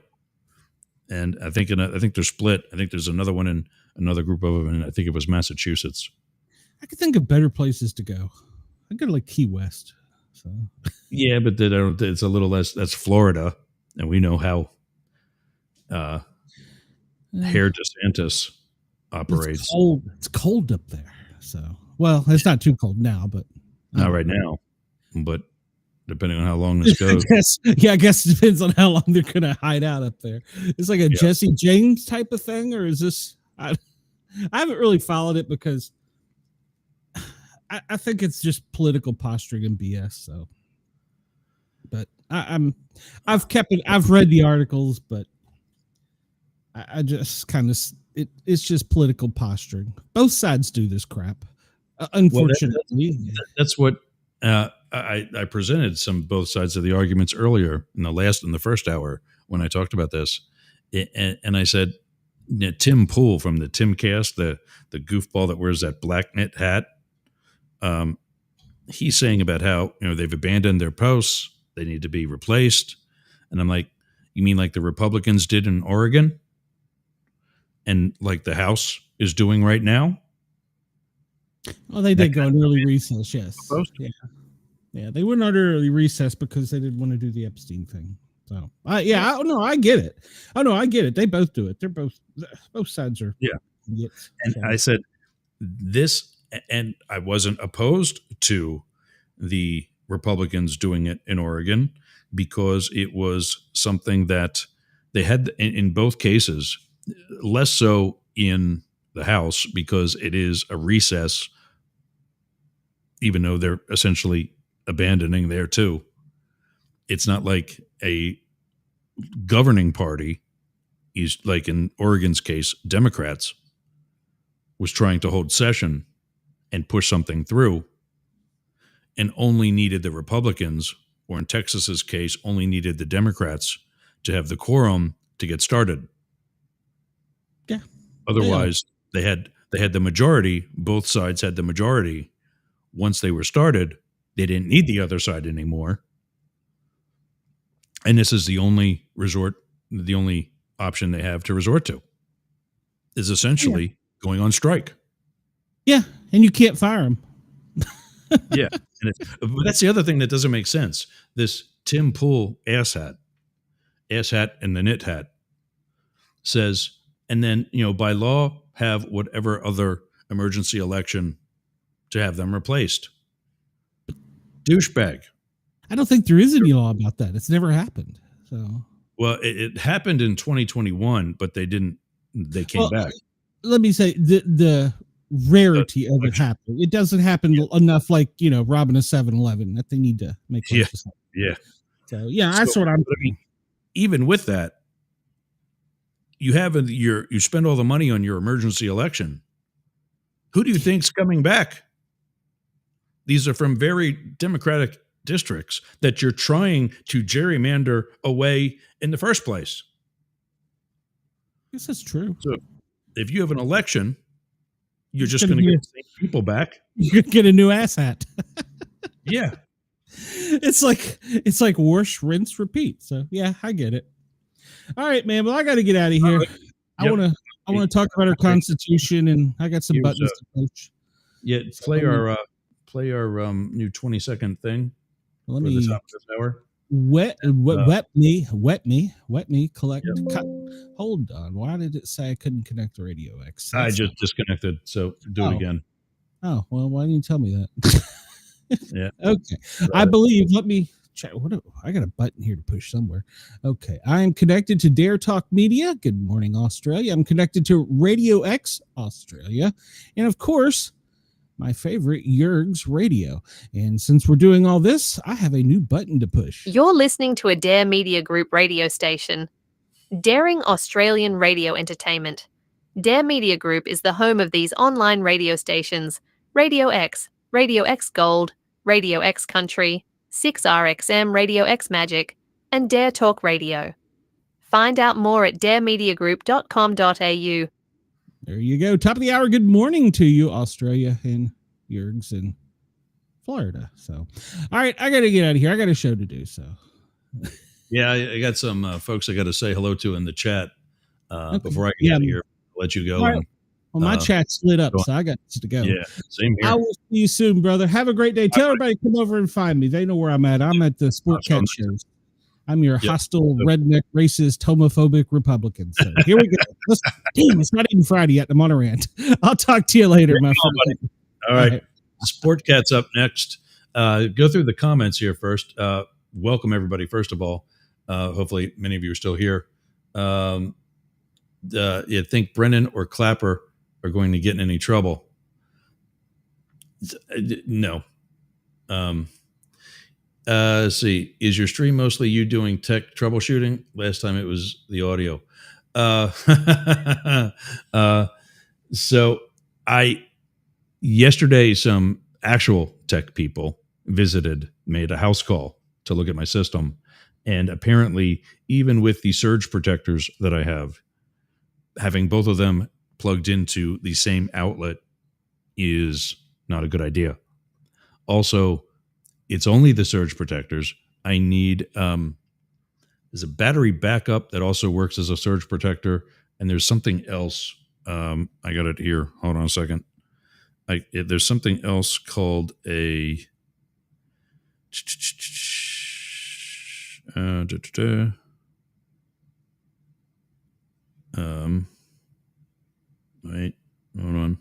And I think they're split. I think there's another one in another group of them, and I think it was Massachusetts. I could think of better places to go. I'd go to like Key West. So yeah, but it's a little less. That's Florida, and we know how Herr DeSantis operates. It's cold up there. So well, it's not too cold now, but not right now. But depending on how long this goes, I guess it depends on how long they're going to hide out up there. It's like a Jesse James type of thing, or is this? I haven't really followed it because I think it's just political posturing and BS. So, but I've read the articles, but I just kind of it's just political posturing. Both sides do this crap. Unfortunately, that's what I presented both sides of the arguments earlier in the first hour when I talked about this, and I said, Tim Pool from the Timcast, the goofball that wears that black knit hat. He's saying about how they've abandoned their posts, they need to be replaced, and I'm like, you mean like the Republicans did in Oregon, and like the House is doing right now? Well, they did go in early recess, yes. Yeah, they went on early recess because they didn't want to do the Epstein thing. So, I get it. I get it. They both do it. They're both sides are. Yeah. Idiots. And So, I said this, and I wasn't opposed to the Republicans doing it in Oregon because it was something that they had in both cases, less so in the House because it is a recess, even though they're essentially abandoning there too. It's not like a governing party is like in Oregon's case, Democrats was trying to hold session and push something through and only needed the Republicans, or in Texas's case, only needed the Democrats to have the quorum to get started. Yeah. Otherwise, they had the majority. Both sides had the majority. Once they were started, they didn't need the other side anymore. And this is the only option they have to resort to is essentially going on strike. yeah, and you can't fire them. Yeah. But that's the other thing that doesn't make sense. This Tim Pool asshat and the knit hat says, and then, by law, have whatever other emergency election to have them replaced. Douchebag. I don't think there is any law about that. It's never happened. So, Well, it happened in 2021, but they came back. let me say the rarity of it happening. It doesn't happen enough, like robbing a 7-Eleven, that they need to make. Yeah. So that's what I'm thinking. Even with that, you spend all the money on your emergency election. Who do you think's coming back? These are from very Democratic districts that you're trying to gerrymander away in the first place. I guess that's true. So if you have an election, you're just going to get the same people back. You could get a new asshat. Yeah. It's like wash, rinse, repeat. So yeah, I get it. All right, man. Well, I got to get out of here. I want to talk about our Constitution, and I got some buttons to push. Yeah, play our new 20-second thing. Let for me the top of this hour. wet me. Collect. Hold on. Why did it say I couldn't connect the Radio X? I just disconnected, so do it again. Oh well, why didn't you tell me that? Yeah. Okay. I believe. Let me check. I got a button here to push somewhere. Okay. I am connected to Dare Talk Media. Good morning, Australia. I'm connected to Radio X Australia, and of course, my favorite, Yerg's Radio. And since we're doing all this, I have a new button to push. You're listening to a Dare Media Group radio station. Daring Australian Radio Entertainment. Dare Media Group is the home of these online radio stations: Radio X Gold, Radio X Country, 6RXM Radio X Magic, and Dare Talk Radio. Find out more at daremediagroup.com.au. There you go. Top of the hour. Good morning to you, Australia and Yergs in Florida. So, all right, I got to get out of here. I got a show to do. So, yeah, I got some folks I got to say hello to in the chat Okay. before I get out of here. I'll let you go. All right. And, Well, my chat's lit up, so I got to go. yeah, same here. I will see you soon, brother. Have a great day. Tell everybody to come over and find me. They know where I'm at. I'm at the Sport Cat shows. I'm your hostile, redneck, racist, homophobic Republican. So here we go. Damn, it's not even Friday yet. I'm on a rant. I'll talk to you later, my friend. All right. Sport Cat's up next. Go through the comments here first. Welcome, everybody, first of all. Hopefully, many of you are still here. You think Brennan or Clapper are going to get in any trouble? No. Let's see. Is your stream mostly you doing tech troubleshooting? Last time it was the audio. So yesterday, some actual tech people made a house call to look at my system. And apparently, even with the surge protectors that I have, having both of them plugged into the same outlet is not a good idea. Also, it's only the surge protectors. I need there's a battery backup that also works as a surge protector, and there's something else. I got it here. Hold on a second. There's something else called a wait, hold on.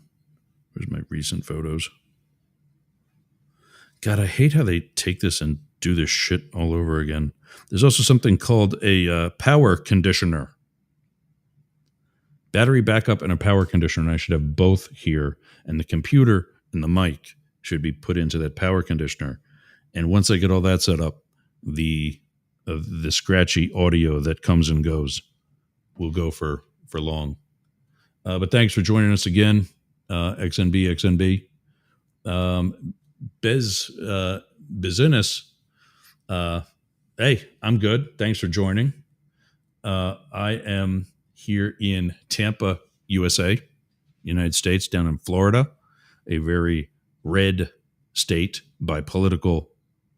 Where's my recent photos? God, I hate how they take this and do this shit all over again. There's also something called a power conditioner. Battery backup and a power conditioner. I should have both here. And the computer and the mic should be put into that power conditioner. And once I get all that set up, the scratchy audio that comes and goes will go for long. But thanks for joining us again, XNB. Business. Hey, I'm good. Thanks for joining. I am here in Tampa, USA, United States, down in Florida, a very red state by political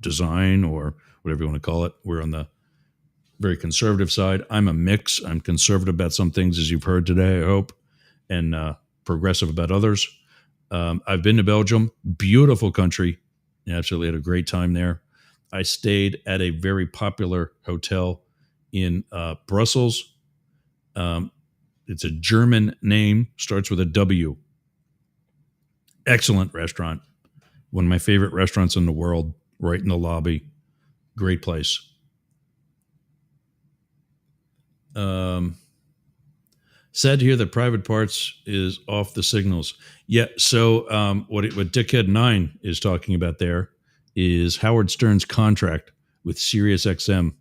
design or whatever you want to call it. We're on the very conservative side. I'm a mix. I'm conservative about some things, as you've heard today, I hope, and progressive about others. I've been to Belgium, beautiful country. Absolutely had a great time there. I stayed at a very popular hotel in Brussels. It's a German name, starts with a W. Excellent restaurant. One of my favorite restaurants in the world, right in the lobby. Great place. Sad to hear that Private Parts is off the signals. Yeah, so what Dickhead 9 is talking about there is Howard Stern's contract with SiriusXM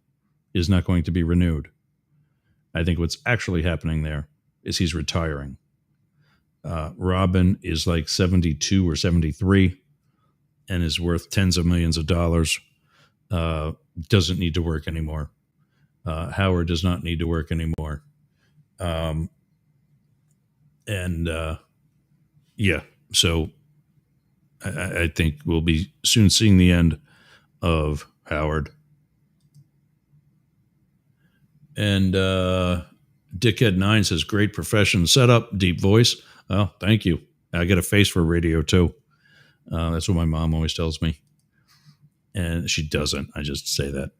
is not going to be renewed. I think what's actually happening there is he's retiring. Robin is like 72 or 73 and is worth tens of millions of dollars. Doesn't need to work anymore. Howard does not need to work anymore. So I think we'll be soon seeing the end of Howard. And Dickhead 9 says, great profession setup, deep voice. Oh, thank you. I get a face for radio too. That's what my mom always tells me. And she doesn't. I just say that.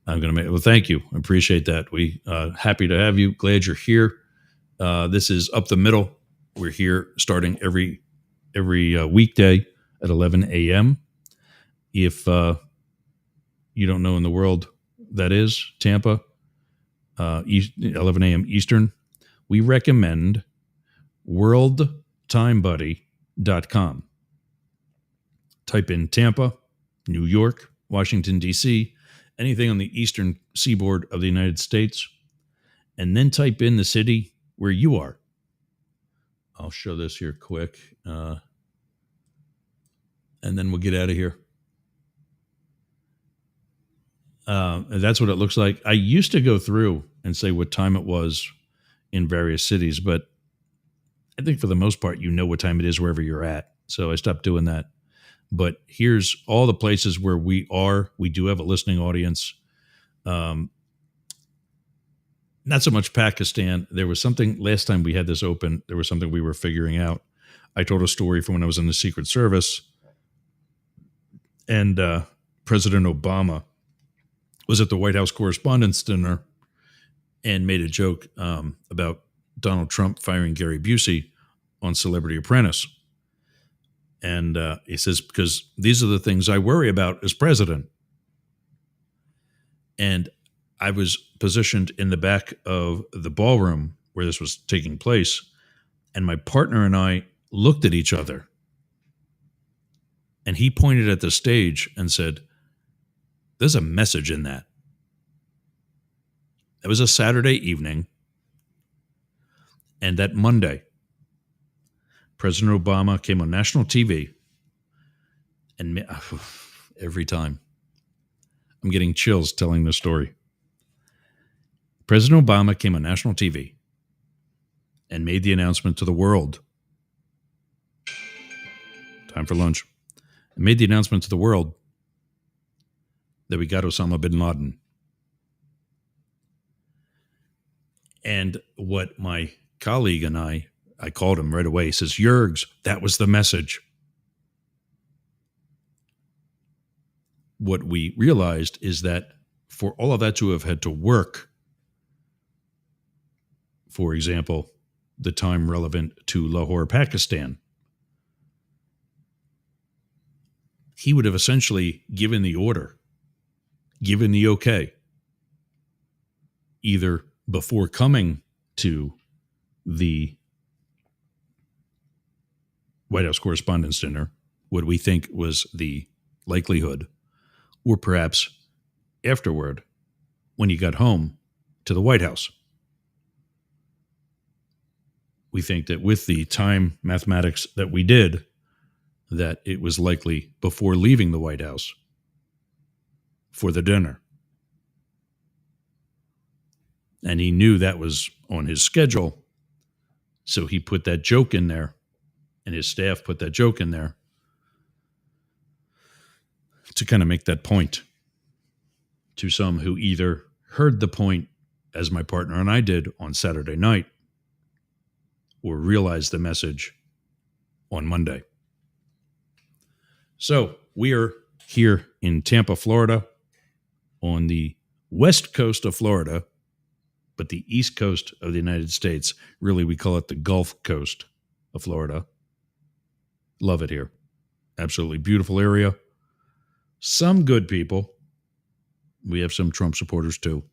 Well, thank you. I appreciate that. We happy to have you. Glad you're here. This is Up the Middle. We're here starting every weekday at 11 a.m. If you don't know in the world that is, Tampa, 11 a.m. Eastern, we recommend worldtimebuddy.com. type in Tampa, New York, Washington, D.C., anything on the eastern seaboard of the United States, and then type in the city where you are. I'll show this here quick, and then we'll get out of here. And that's what it looks like. I used to go through and say what time it was in various cities, but I think for the most part, you know what time it is wherever you're at. So I stopped doing that. But here's all the places where we are. We do have a listening audience. Not so much Pakistan. There was something last time we had this open. There was something we were figuring out. I told a story from when I was in the Secret Service, and President Obama was at the White House Correspondents' Dinner and made a joke about Donald Trump firing Gary Busey on Celebrity Apprentice. And he says, because these are the things I worry about as president. And I was positioned in the back of the ballroom where this was taking place, and my partner and I looked at each other. And he pointed at the stage and said, there's a message in that. It was a Saturday evening. And that Monday, President Obama came on national TV. And every time, I'm getting chills telling this story. President Obama came on national TV and made the announcement to the world. Time for lunch. And made the announcement to the world that we got Osama bin Laden. And what my colleague and I called him right away. He says, Yergs, that was the message. What we realized is that for all of that to have had to work, for example, the time relevant to Lahore, Pakistan, he would have essentially given the order, given the okay, either before coming to the White House Correspondents' Dinner, what we think was the likelihood, or perhaps afterward when he got home to the White House. We think that with the time mathematics that we did, that it was likely before leaving the White House for the dinner. And he knew that was on his schedule, so he put that joke in there, and his staff put that joke in there to kind of make that point to some who either heard the point, as my partner and I did on Saturday night, or realized the message on Monday. So we are here in Tampa, Florida, on the west coast of Florida, but the east coast of the United States. Really, we call it the Gulf Coast of Florida. Love it here. Absolutely beautiful area. Some good people. We have some Trump supporters too.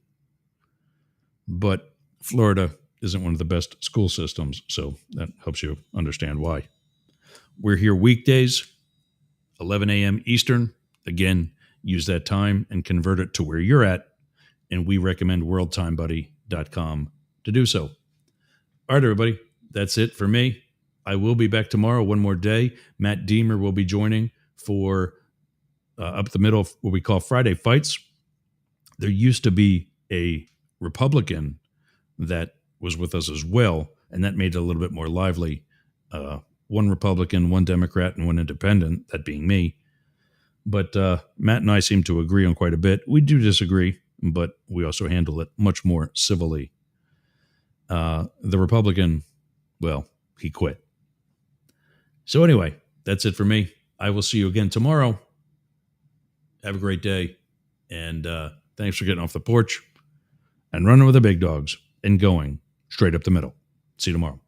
But Florida isn't one of the best school systems, so that helps you understand why. We're here weekdays, 11 a.m. Eastern. Again, use that time and convert it to where you're at, and we recommend worldtimebuddy.com to do so. All right, everybody, that's it for me. I will be back tomorrow, one more day. Matt Deemer will be joining for up the middle of what we call Friday Fights. There used to be a Republican that was with us as well, and that made it a little bit more lively. One Republican, one Democrat, and one independent, that being me. But Matt and I seem to agree on quite a bit. We do disagree, but we also handle it much more civilly. The Republican, well, he quit. So anyway, that's it for me. I will see you again tomorrow. Have a great day. And thanks for getting off the porch and running with the big dogs and going straight up the middle. See you tomorrow.